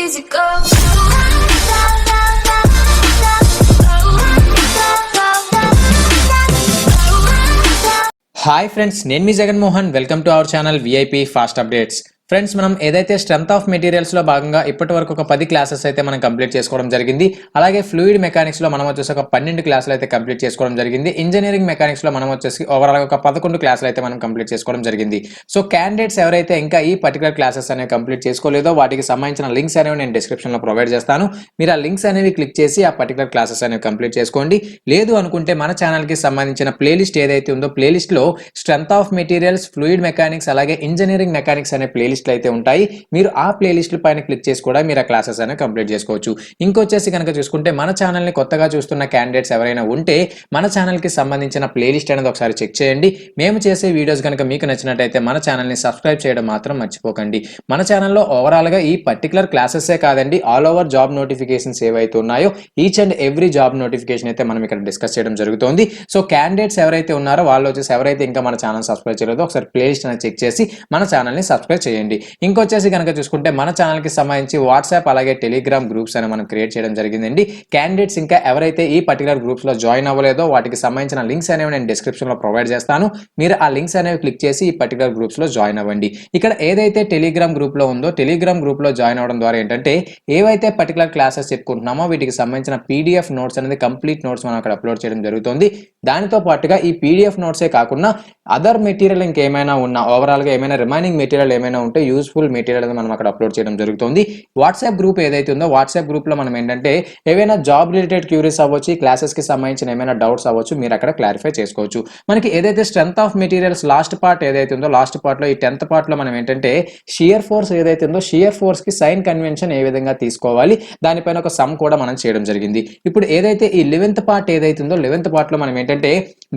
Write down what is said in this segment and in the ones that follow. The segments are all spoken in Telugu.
easy go. హాయ్ ఫ్రెండ్స్, నేను మీ Jaganmohan. Welcome to our channel VIP fast updates. Friends, మనం ఏదైతే స్ట్రెంత్ ఆఫ్ మెటీరియల్స్ లో భాగంగా ఇప్పటి వరకు ఒక 10 క్లాసెస్ అయితే మనం కంప్లీట్ చేసుకోవడం జరిగింది. అలాగే ఫ్లూయిడ్ మెకానిక్స్ లో మనం వచ్చేసి ఒక 12 క్లాసులు అయితే కంప్లీట్ చేసుకోవడం జరిగింది. ఇంజనీరింగ్ మెకానిక్స్ లో మనం వచ్చేసి ఓవరాల్ ఒక 11 క్లాసులు అయితే మనం కంప్లీట్ చేసుకోవడం జరిగింది. సో క్యాండిడేట్స్ ఎవరైతే ఇంకా ఈ పర్టికులర్ క్లాసెస్ అనేవి కంప్లీట్ చేసుకోలేదో వాటికి సంబంధించిన లింక్స్ అనేవి నేను డిస్క్రిప్షన్ లో ప్రొవైడ్ చేస్తాను. మీరు ఆ లింక్స్ అనేవి క్లిక్ చేసి ఆ పర్టికులర్ క్లాసెస్ అనేవి కంప్లీట్ చేసుకోండి. లేదు అనుకుంటే మన ఛానల్ కి సంబంధించిన ప్లేలిస్ట్ ఏదైతే ఉందో ప్లేలిస్ట్ లో strength of materials, fluid mechanics అలాగే ఇంజనీరింగ్ మెకానిక్స్ అనే ప్లేలిస్ట్ అయితే ఉంటాయి. మీరు ఆ ప్లేలిస్ట్ పైన క్లిక్ చేసి కూడా మీరు ఆ క్లాసెస్ అనేవి కంప్లీట్ చేసుకోవచ్చు. ఇంకొచ్చేసి కనుక చూసుకుంటే మన ఛానల్ ని కొత్తగా చూస్తున్న క్యాండిడేట్స్ ఎవరైనా ఉంటే మన ఛానల్ కి సంబంధించిన ప్లేలిస్ట్ అనేది ఒకసారి చెక్ చేయండి. మేము చేసే వీడియోస్ కనుక మీకు నచ్చినట్టయితే మన ఛానల్ ని సబ్స్క్రైబ్ చేయడం మాత్రం మర్చిపోకండి. మన ఛానల్లో ఓవరాల్ గా ఈ పర్టికులర్ క్లాసెసే కాదండి, ఆల్ ఓవర్ జాబ్ నోటిఫికేషన్స్ ఏవైతే ఉన్నాయో each and every job notification అయితే మనం ఇక్కడ డిస్కస్ చేయడం జరుగుతుంది. సో క్యాండిడేట్స్ ఎవరైతే ఉన్నారో వాళ్ళు వచ్చేసి ఎవరైతే ఇంకా మన ఛానల్ సబ్స్క్రైబ్ చేయలేదో ఒకసారి ప్లేలిస్ట్ అనేది చెక్ చేసి మన ఛానల్ ని సబ్స్క్రైబ్ చేయండి. ఇంకొచ్చేసి కనుక చూసుకుంటే మన ఛానల్ కి సంబంధించి వాట్సాప్ అలాగే టెలిగ్రామ్ గ్రూప్స్ అని మనం క్రియేట్ చేయడం జరిగిందండి. క్యాండిడేట్స్ ఇంకా ఎవరైతే ఈ పర్టికులర్ గ్రూప్స్ లో జాయిన్ అవ్వలేదో వాటికి సంబంధించిన లింక్స్ అనేవి నేను డిస్క్రిప్షన్ లో ప్రొవైడ్ చేస్తాను. మీరు ఆ లింక్స్ అనేవి క్లిక్ చేసి ఈ పర్టికులర్ గ్రూప్స్ లో జాయిన్ అవ్వండి. ఇక్కడ ఏదైతే టెలిగ్రామ్ గ్రూప్ లో ఉందో టెలిగ్రామ్ గ్రూప్ లో జాయిన్ అవ్వడం ద్వారా ఏంటంటే ఏవైతే పర్టికులర్ క్లాసెస్ చెప్పుకుంటున్నామో వీటికి సంబంధించిన పీడిఎఫ్ నోట్స్ అనేది కంప్లీట్ నోట్స్ మనం అక్కడ అప్లోడ్ చేయడం జరుగుతుంది. దానితో పాటుగా ఈ పీడిఎఫ్ నోట్సే కాకుండా అదర్ మెటీరియల్ ఇంకేమైనా ఉన్నా ఓవరాల్ గా ఏమైనా రిమైనింగ్ మెటీరియల్ ఏమైనా ఉంటే యూస్ఫుల్ మెటీరియల్ మనం అక్కడ అప్లోడ్ చేయడం జరుగుతుంది. వాట్సాప్ గ్రూప్ ఏదైతే ఉందో వాట్సాప్ గ్రూప్ లో మనం ఏంటంటే ఏవైనా జాబ్ రిలేటెడ్ క్యూరీస్ అవ్వచ్చు, క్లాసెస్ కి సంబంధించిన ఏమైనా డౌట్స్ అవ్వచ్చు, మీరు అక్కడ క్లారిఫై చేసుకోవచ్చు. మనకి ఏదైతే strength of materials last part ఏదైతే ఉందో లాస్ట్ పార్ట్ లో ఈ 10th పార్ట్ లో మనం ఏంటంటే షియర్ ఫోర్స్ ఏదైతే ఉందో షియర్ ఫోర్స్ కి సైన్ కన్వెన్షన్ ఏ విధంగా తీసుకోవాలి దానిపైన ఒక సమ్ కూడా మనం చేయడం జరిగింది. ఇప్పుడు ఏదైతే ఈ 11th పార్ట్ ఏదైతే ఉందో 11th పార్ట్ లో మనం ఏంటంటే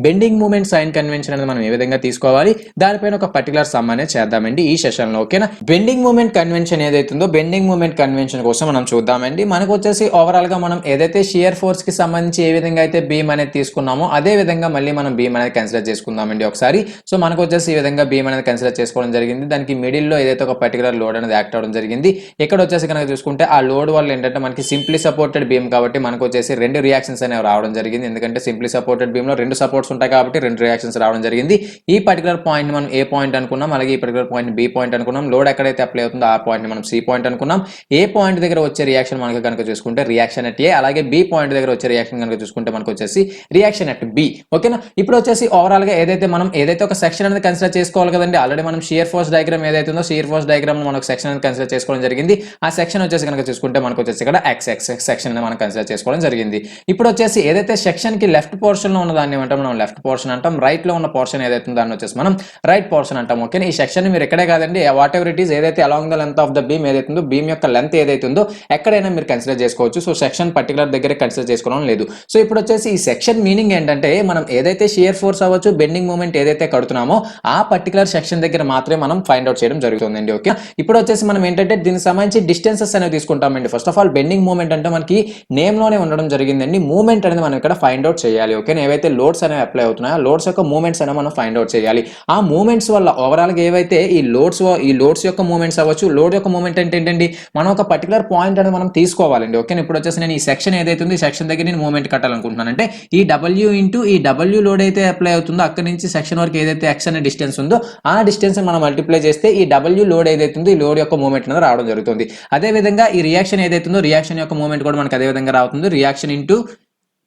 బెండింగ్ మూమెంట్ సైన్ కన్వెన్షన్ అనేది మనం ఏ విధంగా తీసుకోవాలి దానిపైన ఒక పర్టికులర్ సమ్ అనేది చేద్దామండి ఈ సెషన్ లో. ఓకేనా? బెండింగ్ మూమెంట్ కన్వెన్షన్ ఏదైతే ఉందో బెండింగ్ మూమెంట్ కన్వెన్షన్ కోసం మనం చూద్దామండి. మనకు వచ్చేసి ఓవరాల్ గా మనం ఏదైతే షియర్ ఫోర్స్ కి సంబంధించి ఏ విధంగా అయితే బీమ్ అనేది తీసుకున్నామో అదే విధంగా మళ్ళీ మనం బీమ్ అనేది కన్సిడర్ చేసుకుందామండి ఒకసారి. సో మనకు వచ్చేసి ఈ విధంగా బీమ్ అనేది కన్సిడర్ చేసుకోవడం జరిగింది. దానికి మిడిల్ లో ఏదైతే ఒక పర్టికులర్ లోడ్ అనేది యాక్ట్ అవడం జరిగింది. ఇక్కడ వచ్చేసి కనుక చూసుకుంటే ఆ లోడ్ వల్ల ఏంటంటే మనకి సింప్లీ సపోర్టెడ్ బీమ్ కాబట్టి మనకు వచ్చేసి 2 రియాక్షన్స్ అనేవి రావడం జరిగింది. ఎందుకంటే సింప్లీ సపోర్టెడ్ బీమ్ లో 2 సపోర్ట్స్ ఉంటాయి కాబట్టి 2 రియాక్షన్స్ రావడం జరిగింది. ఈ పర్టికులర్ పాయింట్ మనం ఏ పాయింట్ అనుకున్నాం, అలాగే ఈ పర్టికులర్ పాయింట్ బి పాయింట్ అనుకున్నాం. లోడ్ ఎక్కడైతే అప్లై అవుతుందో ఆ పాయింట్ మనం సి పాయింట్ అనుకున్నాం. ఏ పాయింట్ దగ్గర వచ్చే రియాక్షన్ మనకు కనుక చూసుకుంటే రియాక్షన్ అట్ ఏ, అలాగే బి పాయింట్ దగ్గర వచ్చే రియాక్షన్ కనుక చూసుకుంటే మనకు వచ్చేసి రియాక్షన్ అట్ బి. ఓకేనా? ఇప్పుడు వచ్చేసి ఓవరాల్ గా ఏదైతే ఒక సెక్షన్ అనేది కన్సిడర్ చేసుకోవాలి కదండి. ఆల్రెడీ మనం షియర్ ఫోర్స్ డయాగ్రామ్ ఏదైతే ఉందో షియర్ ఫోర్స్ డయాగ్రామ్ మనకు సెక్షన్ అనేది కన్సిడర్ చేసుకోవడం జరిగింది. ఆ సెక్షన్ వచ్చేసి కనుక చూసుకుంటే మనకు వచ్చేసి ఇక్కడ ఎక్స్ సెక్షన్ అనేది మనం కన్సిడర్ చేసుకోవడం జరిగింది. ఇప్పుడు వచ్చేసి ఏదైతే సెక్షన్ కి లెఫ్ట్ పోర్షన్ లో ఉన్న దాన్ని ఏమంటాం మనం లెఫ్ట్ పోర్షన్ అంటాం. రైట్ లో ఉన్న పోర్షన్ ఏదైతే ఉందో దాన్ని వచ్చేసి మనం రైట్ పోర్షన్ అంటాం. ఓకేనా? ఈ సెక్షన్ మీరు ఎక్కడే కాదండి వాట్ ఎవర్ ఇట్ ఈస్ ఏదైతే along the length of the beam ఏదైతే ఉందో బీమ్ యొక్క లెంత్ ఏదైతే ఉందో ఎక్కడైనా మీరు కన్సిడర్ చేసుకోవచ్చు. సో సెక్షన్ పర్టికులర్ దగ్గర కన్సిడర్ చేసుకోవడం లేదు. సో ఇప్పుడు వచ్చేసి ఈ సెక్షన్ మీనింగ్ ఏంటంటే మనం ఏదైతే షియర్ ఫోర్స్ అవ్వచ్చు బెండింగ్ మూమెంట్ ఏదైతే కడుతున్నామో ఆ పర్టికులర్ సెక్షన్ దగ్గర మాత్రమే మనం ఫైండ్ అవుట్ చేయడం జరుగుతుందండి. ఓకే? ఇప్పుడు వచ్చేసి మనం ఏంటంటే దీనికి సంబంధించి డిస్టెన్సెస్ అనేవి తీసుకుంటామండి. First of all bending moment అంటే మనకి నేమ్ లోనే ఉండడం జరిగిందండి. మూమెంట్ అనేది మనం ఇక్కడ ఫైండ్ అవుట్ చేయాలి. ఓకే? ఏవైతే లోడ్స్ అనేవి అప్లై అవుతున్నాయో లోడ్స్ యొక్క మూమెంట్స్ అనేవి మనం ఫైండ్ అవుట్ చేయాలి. ఆ మూమెంట్స్ వల్ల ఓవరాల్ గా ఏవైతే ఈ లోడ్స్ యొక్క మూమెంట్స్ అవ్వచ్చు, లోడ్ యొక్క మూమెంట్ అంటే ఏంటండి మనం ఒక పర్టికులర్ పాయింట్ అనేది మనం తీసుకోవాలండి. ఓకే? ఇప్పుడు వచ్చేసి నేను ఈ సెక్షన్ ఏదైతే ఉంది ఈ సెక్షన్ దగ్గర నేను మూమెంట్ కట్టాలనుకుంటున్నాను అంటే ఈ డబ్ల్యూ ఇంటూ ఈ డబ్ల్యూ లోడ్ అయితే అప్లై అవుతుందో అక్కడి నుంచి సెక్షన్ వరకు ఏదైతే ఎక్స్ అనే డిస్టెన్స్ ఉందో ఆ డిస్టెన్స్ మనం మల్టిప్లై చేస్తే ఈ డబ్ల్యూ లోడ్ ఏదైతే ఉందో ఈ లోడ్ యొక్క మూమెంట్ అనేది రావడం జరుగుతుంది. అదే విధంగా ఈ రియాక్షన్ ఏదైతే ఉందో రియాక్షన్ యొక్క మూమెంట్ కూడా మనకి అదే విధంగా రావుతుంది. రియాక్షన్ ఇంటూ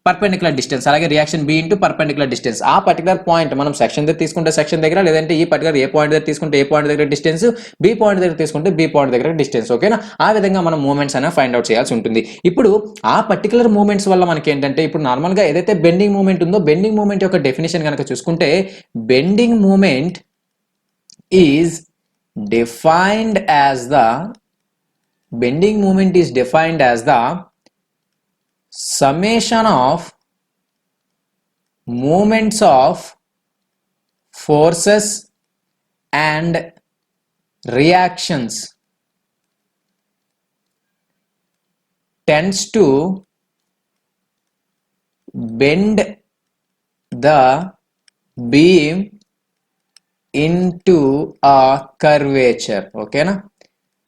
పర్పెండిక్యులర్ డిస్టెన్స్ అలాగే reaction B into perpendicular distance. ఆ పర్టికులర్ పాయింట్ మనం సెక్షన్ దగ్గర తీసుకుంటే సెక్షన్ దగ్గర, లేదంటే ఈ పర్టికులర్ ఏ పాయింట్ దగ్గర తీసుకుంటే ఏ పాయింట్ దగ్గర డిస్టెన్స్, బి పాయింట్ దగ్గర తీసుకుంటే బి పాయింట్ దగ్గర డిస్టెన్స్. ఓకేనా? ఆ విధంగా మనం మూమెంట్స్ అనేవి ఫైండ్ అవుట్ చేయాల్సి ఉంటుంది. ఇప్పుడు ఆ పర్టికులర్ మూమెంట్స్ వల్ల మనకి ఏంటంటే ఇప్పుడు నార్మల్ గా ఏదైతే బెండింగ్ మూమెంట్ ఉందో బెండింగ్ మూమెంట్ యొక్క డెఫినేషన్ కనుక చూసుకుంటే bending moment is defined as the summation of moments of forces and reactions tends to bend the beam into a curvature. Okay na?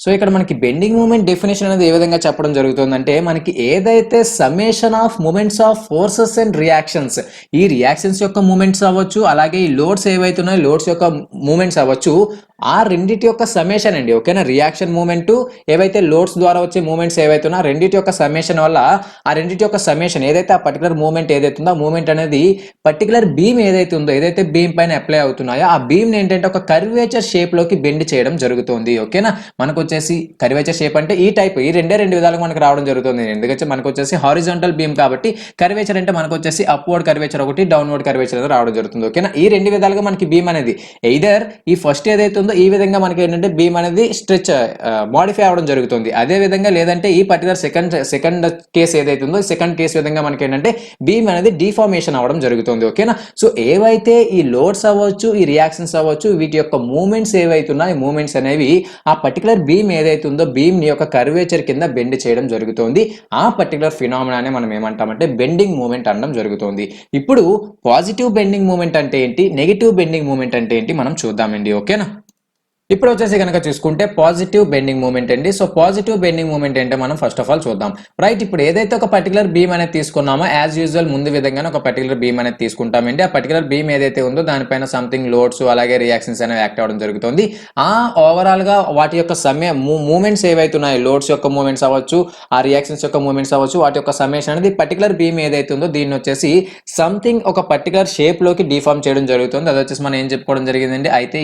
So ఇక్కడ మనకి బెండింగ్ మూమెంట్ డెఫినేషన్ అనేది ఏ విధంగా చెప్పడం జరుగుతుందంటే మనకి ఏదైతే summation of moments of forces and reactions, ఈ రియాక్షన్స్ యొక్క మూమెంట్స్ అవ్వచ్చు, అలాగే ఈ లోడ్స్ ఏవైతే ఉన్నాయో లోడ్స్ యొక్క మూమెంట్స్ అవ్వచ్చు, ఆ రెండిటి యొక్క సమ్మేషన్ అండి. ఓకేనా, రియాక్షన్ మూమెంట్ ఏవైతే లోడ్స్ ద్వారా వచ్చే మూమెంట్స్ ఏవైతే ఉన్నా రెండిటి యొక్క సమ్మేషన్ వల్ల ఆ రెండిటి యొక్క సమ్మేషన్ ఏదైతే ఆ పర్టికులర్ మూమెంట్ ఏదైతే ఉందో ఆ మూమెంట్ అనేది పర్టికులర్ బీమ్ ఏదైతే ఉందో ఏదైతే బీమ్ పైన అప్లై అవుతున్నాయో ఆ బీమ్ ఏంటంటే ఒక కర్వేచర్ షేప్ లోకి బెండ్ చేయడం జరుగుతుంది. ఓకేనా, మనకు వచ్చేసి కర్వేచర్ షేప్ అంటే ఈ టైప్, ఈ రెండు విధాలుగా మనకు రావడం జరుగుతుంది. ఎందుకంటే మనకు వచ్చేసి హారిజాంటల్ బీమ్ కాబట్టి కర్వేచర్ అంటే మనకు వచ్చేసి అప్వర్డ్ కర్వేచర్ ఒకటి, డౌన్వర్డ్ కర్వేచర్ అనేది రావడం జరుగుతుంది. ఓకేనా, ఈ రెండు విధాలుగా మనకి బీమ్ అనేది ఎయిదర్ ఈ ఫస్ట్ ఏదైతే ఉందో ఈ విధంగా మనకి ఏంటంటే బీమ్ అనేది స్ట్రెచ్ మోడిఫై అవడం జరుగుతుంది. అదే విధంగా లేదంటే ఈ పర్టికులర్ సెకండ్ కేసు ఏదైతే ఉందో సెకండ్ కేసు విధంగా మనకి ఏంటంటే బీమ్ అనేది డిఫార్మేషన్ అవడం జరుగుతుంది. ఓకేనా, సో ఏవైతే ఈ లోడ్స్ అవ్వచ్చు, ఈ రియాక్షన్స్ అవ్వచ్చు, వీటి యొక్క మూమెంట్స్ ఏవైతే ఉన్నాయో ఈ మూమెంట్స్ అనేవి ఆ పర్టికులర్ బీమ్ ఏదైతే ఉందో బీమ్ ని యొక్క కర్వేచర్ కింద బెండ్ చేయడం జరుగుతుంది. ఆ పర్టికులర్ ఫినామినానే మనం ఏమంటామంటే బెండింగ్ మూమెంట్ అనడం జరుగుతుంది. ఇప్పుడు పాజిటివ్ బెండింగ్ మూమెంట్ అంటే ఏంటి, నెగిటివ్ బెండింగ్ మూమెంట్ అంటే ఏంటి మనం చూద్దామండి. ఓకేనా, ఇప్పుడు వచ్చేసి కనుక చూసుకుంటే పాజిటివ్ బెండింగ్ మూమెంట్ అండి. సో పాజిటివ్ బెండింగ్ మూమెంట్ ఏంటో మనం ఫస్ట్ ఆఫ్ ఆల్ చూద్దాం. రైట్, ఇప్పుడు ఏదైతే ఒక పర్టికులర్ బీమ్ అనేది తీసుకున్నామో యాజ్ యూజువల్ ముందు విధంగానే ఒక పర్టికులర్ బీమ్ అనేది తీసుకుంటామండి. ఆ పర్టికులర్ బీమ్ ఏదైతే ఉందో దానిపైన సంథింగ్ లోడ్స్ అలాగే రియాక్షన్స్ అనేవి యాక్ట్ అవ్వడం జరుగుతుంది. ఆ ఓవరాల్ గా వాటి యొక్క మూమెంట్స్ ఏవైతే ఉన్నాయో లోడ్స్ యొక్క మూమెంట్స్ అవ్వచ్చు, ఆ రియాక్షన్స్ యొక్క మూమెంట్స్ అవ్వచ్చు, వాటి యొక్క సమ్మేషన్ అనేది పర్టికులర్ బీమ్ ఏదైతే ఉందో దీన్ని వచ్చేసి సంథింగ్ ఒక పర్టికులర్ షేప్ లోకి డిఫార్మ్ చేయడం జరుగుతుంది. అది వచ్చేసి మనం ఏం చెప్పుకోవడం జరిగిందండి, అయితే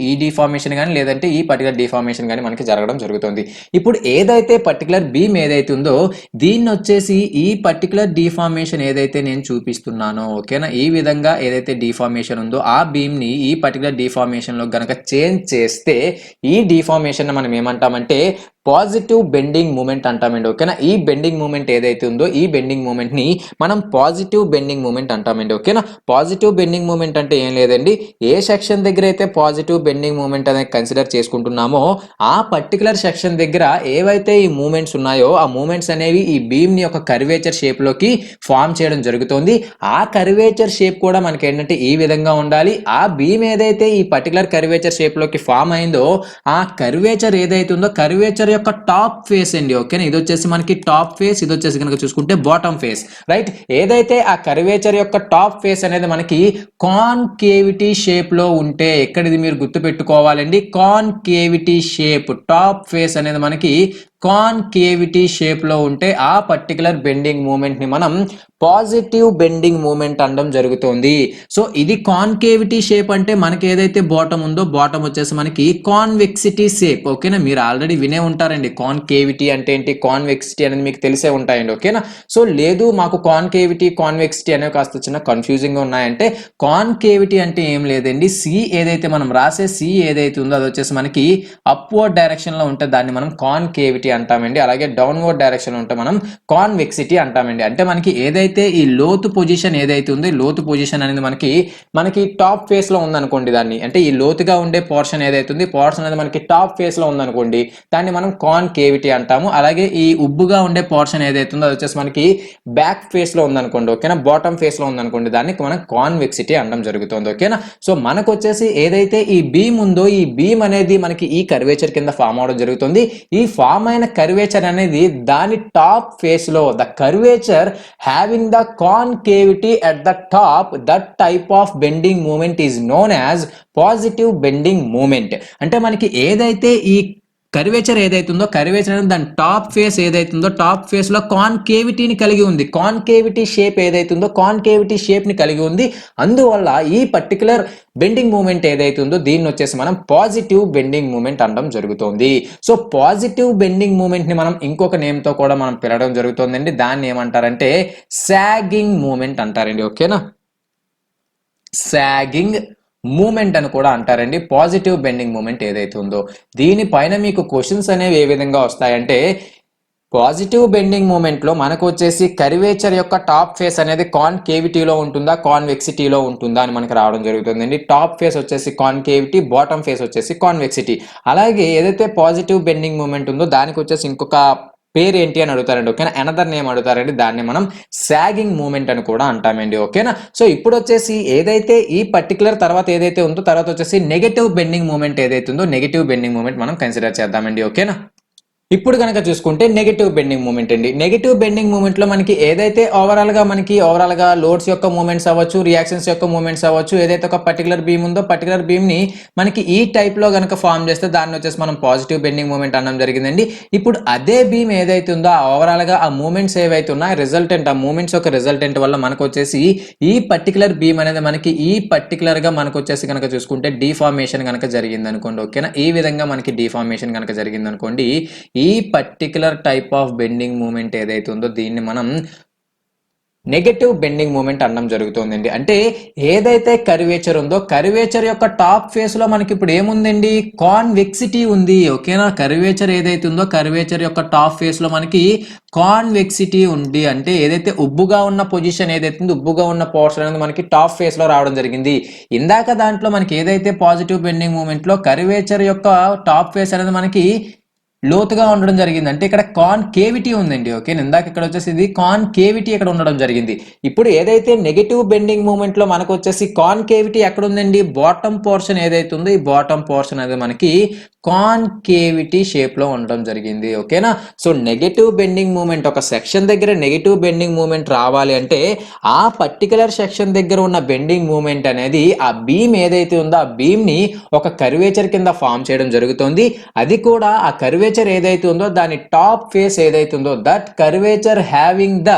ఈ డిఫార్మేషన్ కానీ లేదంటే ఈ పర్టికులర్ డిఫార్మేషన్ కానీ మనకి జరగడం జరుగుతుంది. ఇప్పుడు ఏదైతే పర్టికులర్ బీమ్ ఏదైతే ఉందో దీన్ని వచ్చేసి ఈ పర్టికులర్ డిఫార్మేషన్ ఏదైతే నేను చూపిస్తున్నానో ఓకేనా, ఈ విధంగా ఏదైతే డిఫార్మేషన్ ఉందో ఆ బీమ్ ని ఈ పర్టికులర్ డిఫార్మేషన్ లో గనక చేంజ్ చేస్తే ఈ డిఫార్మేషన్ మనం ఏమంటామంటే పాజిటివ్ బెండింగ్ మూమెంట్ అంటామండి. ఓకేనా, ఈ బెండింగ్ మూమెంట్ ఏదైతే ఉందో ఈ బెండింగ్ మూమెంట్ ని మనం పాజిటివ్ బెండింగ్ మూమెంట్ అంటామండి. ఓకేనా, పాజిటివ్ బెండింగ్ మూమెంట్ అంటే ఏం లేదండి, ఏ సెక్షన్ దగ్గర అయితే పాజిటివ్ బెండింగ్ మూమెంట్ అనేది కన్సిడర్ చేసుకుంటున్నామో ఆ పర్టికులర్ సెక్షన్ దగ్గర ఏవైతే ఈ మూమెంట్స్ ఉన్నాయో ఆ మూమెంట్స్ అనేవి ఈ బీమ్ ని ఒక కర్వేచర్ షేప్ లోకి ఫామ్ చేయడం జరుగుతుంది. ఆ కర్వేచర్ షేప్ కూడా మనకి ఏంటంటే ఈ విధంగా ఉండాలి. ఆ బీమ్ ఏదైతే ఈ పర్టికులర్ కర్వేచర్ షేప్ లోకి ఫామ్ అయిందో ఆ కర్వేచర్ ఏదైతే ఉందో కర్వేచర్ యొక్క టాప్ ఫేస్ అండి. ఓకేనా, ఇది వచ్చేసి మనకి టాప్ ఫేస్, ఇది వచ్చేసి కనుక చూసుకుంటే బాటమ్ ఫేస్. రైట్, ఏదైతే ఆ కర్వేచర్ యొక్క టాప్ ఫేస్ అనేది మనకి కాన్కేవిటీ షేప్ లో ఉంటే ఎక్కడిది మీరు గుర్తు పెట్టుకోవాలండి, కాన్కేవిటీ షేప్, టాప్ ఫేస్ అనేది మనకి కాన్కేవిటీ షేప్ లో ఉంటే ఆ పర్టికులర్ బెండింగ్ మూమెంట్ ని మనం పాజిటివ్ బెండింగ్ మూమెంట్ అనడం జరుగుతుంది. సో ఇది కాన్కేవిటీ షేప్ అంటే మనకి ఏదైతే బాటమ్ ఉందో బాటమ్ వచ్చేసి మనకి కాన్వెక్సిటీ షేప్. ఓకేనా, మీరు ఆల్రెడీ వినే ఉంటారండి కాన్కేవిటీ అంటే ఏంటి, కాన్వెక్సిటీ అనేది మీకు తెలిసే ఉంటాయండి. ఓకేనా, సో లేదు మాకు కాన్కేవిటీ కాన్వెక్సిటీ అనేవి కాస్త చిన్న కన్ఫ్యూజింగ్ గా ఉన్నాయంటే కాన్కేవిటీ అంటే ఏం లేదండి, సి ఏదైతే మనం రాసే సి ఏదైతే ఉందో అది వచ్చేసి మనకి అప్వర్డ్ డైరెక్షన్ లో ఉంటే దాన్ని మనం కాన్కేవిటీ అంటామండి. అలాగే డౌన్వర్డ్ డైరెక్షన్ ఉంటే మనం కాన్వెక్సిటీ అంటామండి. అంటే మనకి ఏదైతే ఈ లోతు పొజిషన్ ఏదైతే ఉందో లోతు పొజిషన్ అనేది మనకి టాప్ ఫేస్ లో ఉందనుకోండి, దాన్ని అంటే ఈ లోతుగా ఉండే పోర్షన్ ఏదైతే ఉంది పోర్షన్ అనేది మనకి టాప్ ఫేస్ లో ఉందనుకోండి దాన్ని మనం కాన్కేవిటీ అంటాము. అలాగే ఈ ఉబ్బుగా ఉండే పోర్షన్ ఏదైతే ఉందో అది వచ్చేసి మనకి బ్యాక్ ఫేస్ లో ఉందనుకోండి, ఓకేనా, బాటమ్ ఫేస్ లో ఉందనుకోండి దాన్ని మనం కాన్వెక్సిటీ అనడం జరుగుతుంది. ఓకేనా, సో మనకు వచ్చేసి ఏదైతే ఈ బీమ్ ఉందో ఈ బీమ్ అనేది మనకి ఈ కర్వేచర్ కింద ఫామ్ అవడం జరుగుతుంది. ఈ ఫామ్ అయిన కర్వేచర్ అనేది దాని టాప్ ఫేస్ లో the curvature having the concavity at the top, that type of bending moment is known as positive bending moment. అంటే మనకి ఏదైతే ఈ కర్వేచర్ ఏదైతుందో కర్వేచర్ అనేది దాని టాప్ ఫేస్ ఏదైతుందో టాప్ ఫేస్ లో కాన్కేవిటీని కలిగి ఉంది, కాన్కేవిటీ షేప్ ఏదైతుందో కాన్కేవిటీ షేప్ ని కలిగి ఉంది. అందువల్ల ఈ పర్టికులర్ బెండింగ్ మూమెంట్ ఏదైతుందో దీన్ని వచ్చేసి మనం పాజిటివ్ బెండింగ్ మూమెంట్ అనడం జరుగుతుంది. సో పాజిటివ్ బెండింగ్ మూమెంట్ ని మనం ఇంకొక నేమ్ తో కూడా మనం పిలవడం జరుగుతుందండి. దాన్ని ఏమంటారంటే సాగింగ్ మూమెంట్ అంటారండి. ఓకేనా, సాగింగ్ మూమెంట్ అని కూడా అంటారండి పాజిటివ్ బెండింగ్ మూమెంట్ ఏదైతే ఉందో. దీనిపైన మీకు క్వశ్చన్స్ అనేవి ఏ విధంగా వస్తాయంటే పాజిటివ్ బెండింగ్ మూమెంట్ లో మనకు వచ్చేసి కర్వేచర్ యొక్క టాప్ ఫేస్ అనేది కాన్కేవిటీలో ఉంటుందా కాన్వెక్సిటీలో ఉంటుందా అని మనకి రావడం జరుగుతుందండి. టాప్ ఫేస్ వచ్చేసి కాన్కేవిటీ, బాటమ్ ఫేస్ వచ్చేసి కాన్వెక్సిటీ. అలాగే ఏదైతే పాజిటివ్ బెండింగ్ మూమెంట్ ఉందో దానికి వచ్చేసి ఇంకొక పేరు ఏంటి అని అడుగుతారండి. ఓకేనా, అనదర్ నేమ్ అడుగుతారండి, దాన్ని మనం సాగింగ్ మూమెంట్ అని కూడా అంటామండి. ఓకేనా, సో ఇప్పుడు వచ్చేసి ఏదైతే ఈ పర్టికులర్ తర్వాత ఏదైతే ఉందో తర్వాత వచ్చేసి నెగటివ్ బెండింగ్ మూమెంట్ ఏదైతే ఉందో నెగటివ్ బెండింగ్ మూమెంట్ మనం కన్సిడర్ చేద్దామండి. ఓకేనా, ఇప్పుడు కనుక చూసుకుంటే నెగటివ్ బెండింగ్ మూమెంట్ అండి. నెగటివ్ బెండింగ్ మూమెంట్ లో మనకి ఏదైతే ఓవరాల్ గా లోడ్స్ యొక్క మూమెంట్స్ అవ్వచ్చు, రియాక్షన్స్ యొక్క మూమెంట్స్ అవ్వచ్చు, ఏదైతే ఒక పర్టికులర్ బీమ్ ఉందో పర్టికులర్ బీమ్ ని మనకి ఈ టైప్ లో కనుక ఫామ్ చేస్తే దాన్ని వచ్చేసి మనం పాజిటివ్ బెండింగ్ మూమెంట్ అనడం జరిగిందండి. ఇప్పుడు అదే బీమ్ ఏదైతే ఉందో ఓవరాల్ గా ఆ మూమెంట్స్ ఏవైతే ఉన్నాయో రిజల్టెంట్, ఆ మూమెంట్స్ యొక్క రిజల్టెంట్ వల్ల మనకు వచ్చేసి ఈ పర్టికులర్ బీమ్ అనేది మనకి ఈ పర్టికులర్ గా మనకు వచ్చేసి కనుక చూసుకుంటే డిఫార్మేషన్ కనుక జరిగింది అనుకోండి. ఓకేనా, ఈ విధంగా మనకి డిఫార్మేషన్ కనుక జరిగింది అనుకోండి, ఈ particular type of bending moment ఏదైతే ఉందో దీన్ని మనం నెగటివ్ బెండింగ్ మూమెంట్ అనడం జరుగుతుందండి. అంటే ఏదైతే కర్వేచర్ ఉందో కర్వేచర్ యొక్క టాప్ ఫేస్ లో మనకి ఇప్పుడు ఏముందండి, కాన్వెక్సిటీ ఉంది. ఓకేనా, కర్వేచర్ ఏదైతే ఉందో కర్వేచర్ యొక్క టాప్ ఫేస్ లో మనకి కాన్వెక్సిటీ ఉంది. అంటే ఏదైతే ఉబ్బుగా ఉన్న పొజిషన్ ఏదైతే ఉందో ఉబ్బుగా ఉన్న పోర్షన్ అనేది మనకి టాప్ ఫేస్ లో రావడం జరిగింది. ఇందాక దాంట్లో మనకి ఏదైతే పాజిటివ్ బెండింగ్ మూమెంట్ లో కర్వేచర్ యొక్క టాప్ ఫేస్ అనేది మనకి లోతుగా ఉండడం జరిగింది. అంటే ఇక్కడ కాన్కేవిటీ ఉందండి. ఓకే, ఇందాక ఇక్కడ వచ్చేసి ఇది కాన్కేవిటీ ఇక్కడ ఉండడం జరిగింది. ఇప్పుడు ఏదైతే నెగటివ్ బెండింగ్ మూమెంట్ లో మనకు వచ్చేసి కాన్కేవిటీ ఎక్కడ ఉందండి, బాటమ్ పోర్షన్ ఏదైతే ఉందో ఈ బాటమ్ పోర్షన్ అనేది మనకి కాన్కేవిటీ షేప్ లో ఉండడం జరిగింది. ఓకేనా, సో నెగటివ్ బెండింగ్ మూమెంట్ ఒక సెక్షన్ దగ్గర నెగటివ్ బెండింగ్ మూమెంట్ రావాలి అంటే ఆ పర్టికులర్ సెక్షన్ దగ్గర ఉన్న బెండింగ్ మూమెంట్ అనేది ఆ బీమ్ ఏదైతే ఉందో ఆ బీమ్ ని ఒక కర్వేచర్ కింద ఫామ్ చేయడం జరుగుతుంది. అది కూడా ఆ కర్వేచర్ ఏదైతే ఉందో దాని టాప్ ఫేస్ ఏదైతే ఉందో that curvature having the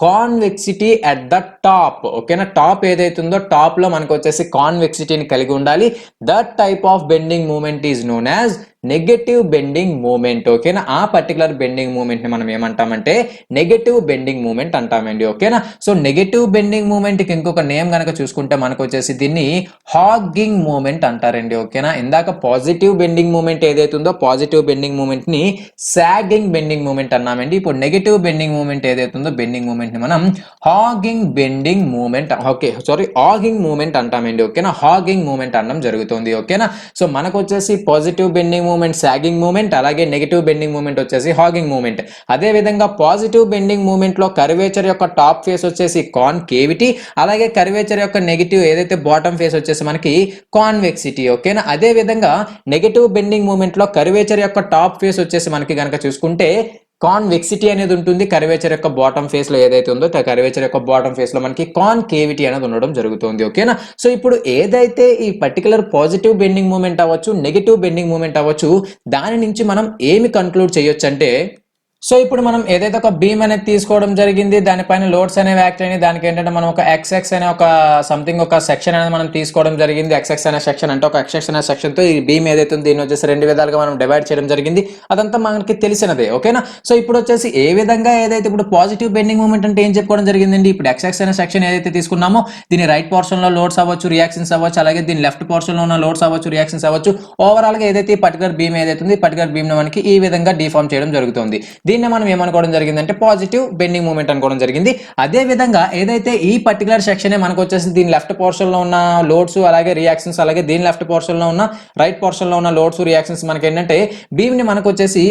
convexity at the top. ఓకేనా, టాప్ ఏదైతే ఉందో టాప్ లో మనకు వచ్చేసి కాన్వెక్సిటీని కలిగి ఉండాలి. That type of bending moment is known as negative bending moment. ఓకేనా, ఆ పర్టికులర్ బెండింగ్ మూమెంట్ ని మనం ఏమంటామంటే నెగటివ్ బెండింగ్ మూమెంట్ అంటామండి. ఓకేనా, సో నెగటివ్ బెండింగ్ మూమెంట్ కి ఇంకొక నేమ్ కనుక చూసుకుంటే మనకు వచ్చేసి దీన్ని హాగింగ్ మూమెంట్ అంటారండి. ఓకేనా, ఇందాక పాజిటివ్ బెండింగ్ మూమెంట్ ఏదైతే ఉందో పాజిటివ్ బెండింగ్ మూమెంట్ ని సాగింగ్ బెండింగ్ మూమెంట్ అన్నామండి. ఇప్పుడు నెగటివ్ బెండింగ్ మూమెంట్ ఏదైతే ఉందో బెండింగ్ మూమెంట్ ని మనం hogging bending moment hogging moment అంటామండి. ఓకేనా, హాగింగ్ మూమెంట్ అనడం జరుగుతుంది. ఓకేనా, సో మనకు వచ్చేసి positive bending moment sagging moment, అలాగే నెగటివ్ బెండింగ్ మూమెంట్ వచ్చేసి హాగింగ్ మూమెంట్. అదే విధంగా పాజిటివ్ బెండింగ్ మూమెంట్ లో కర్వేచర్ యొక్క టాప్ ఫేస్ వచ్చేసి కాన్కేవిటీ, అలాగే కర్వేచర్ యొక్క నెగటివ్ ఏదైతే బాటమ్ ఫేస్ వచ్చేసి మనకి కాన్వెక్సిటీ. ఓకేనా, అదే విధంగా నెగటివ్ బెండింగ్ మూమెంట్ లో కర్వేచర్ యొక్క టాప్ ఫేస్ వచ్చేసి మనకి గనక చూసుకుంటే కాన్వెక్సిటీ అనేది ఉంటుంది. కర్వేచర్ యొక్క బాటమ్ ఫేస్ లో ఏదైతే ఉందో కర్వేచర్ యొక్క బాటమ్ ఫేస్ లో మనకి కాన్కేవిటీ అనేది ఉండడం జరుగుతుంది. ఓకేనా, సో ఇప్పుడు ఏదైతే ఈ పర్టికులర్ పాజిటివ్ బెండింగ్ మూమెంట్ అవ్వచ్చు నెగటివ్ బెండింగ్ మూమెంట్ అవ్వచ్చు దాని నుంచి మనం ఏమి కన్క్లూడ్ చేయొచ్చు అంటే, సో ఇప్పుడు మనం ఏదైతే ఒక బీమ్ అనేది తీసుకోవడం జరిగింది, దానిపైన లోడ్స్ అనేవి యాక్ట్ అయినాయి. దానికి ఏంటంటే మనం ఒక ఎక్స్ఎక్స్ అనే ఒక సంథింగ్ ఒక సెక్షన్ అనేది మనం తీసుకోవడం జరిగింది. ఎక్స్ఎక్స్ అనే సెక్షన్ అంటే ఒక ఎక్స్ఎక్స్ అనే సెక్షన్ తో ఈ బీమ్ ఏదైతే ఉంది దీన్ని వచ్చేసి రెండు విధాలుగా మనం డివైడ్ చేయడం జరిగింది. అదంతా మనకి తెలిసినదే. ఓకేనా, సో ఇప్పుడు వచ్చేసి ఏ విధంగా ఏదైతే ఇప్పుడు పాజిటివ్ బెండింగ్ మూమెంట్ అంటే ఏం చెప్పుకోవడం జరిగిందండి, ఇప్పుడు ఎక్స్ఎక్స్ అనే సెక్షన్ ఏదైతే తీసుకున్నామో దీని రైట్ పోర్షన్ లో లోడ్స్ అవ్వచ్చు, రియాక్షన్స్ అవ్వచ్చు, అలాగే దీని లెఫ్ట్ పోర్షన్ లో ఉన్న లోడ్స్ అవ్వచ్చు, రియాక్షన్స్ అవ్వచ్చు. ఓవరాల్ గా ఏదైతే పర్టికులర్ బీమ్ ఏదైతే ఉంది పర్టికులర్ బీమ్ మనకి ఈ విధంగా డిఫార్మ్ చేయడం జరుగుతుంది. దీన్ని మనం ఏమనుకోవడం జరిగిందంటే పాజిటివ్ బెండింగ్ మూమెంట్ అనుకోవడం జరిగింది. అదే విధంగా ఏదైతే ఈ పర్టికులర్ సెక్షన్ మనకు వచ్చేసి దీని లెఫ్ట్ పోర్షన్ లో ఉన్న లోడ్స్ అలాగే రియాక్షన్స్, అలాగే దీని లెఫ్ట్ పోర్షన్ లో ఉన్న రైట్ పోర్షన్ లో ఉన్న లోడ్స్ రియాక్షన్స్ మనకి ఏంటంటే బీమ్ ని మనకు వచ్చేసి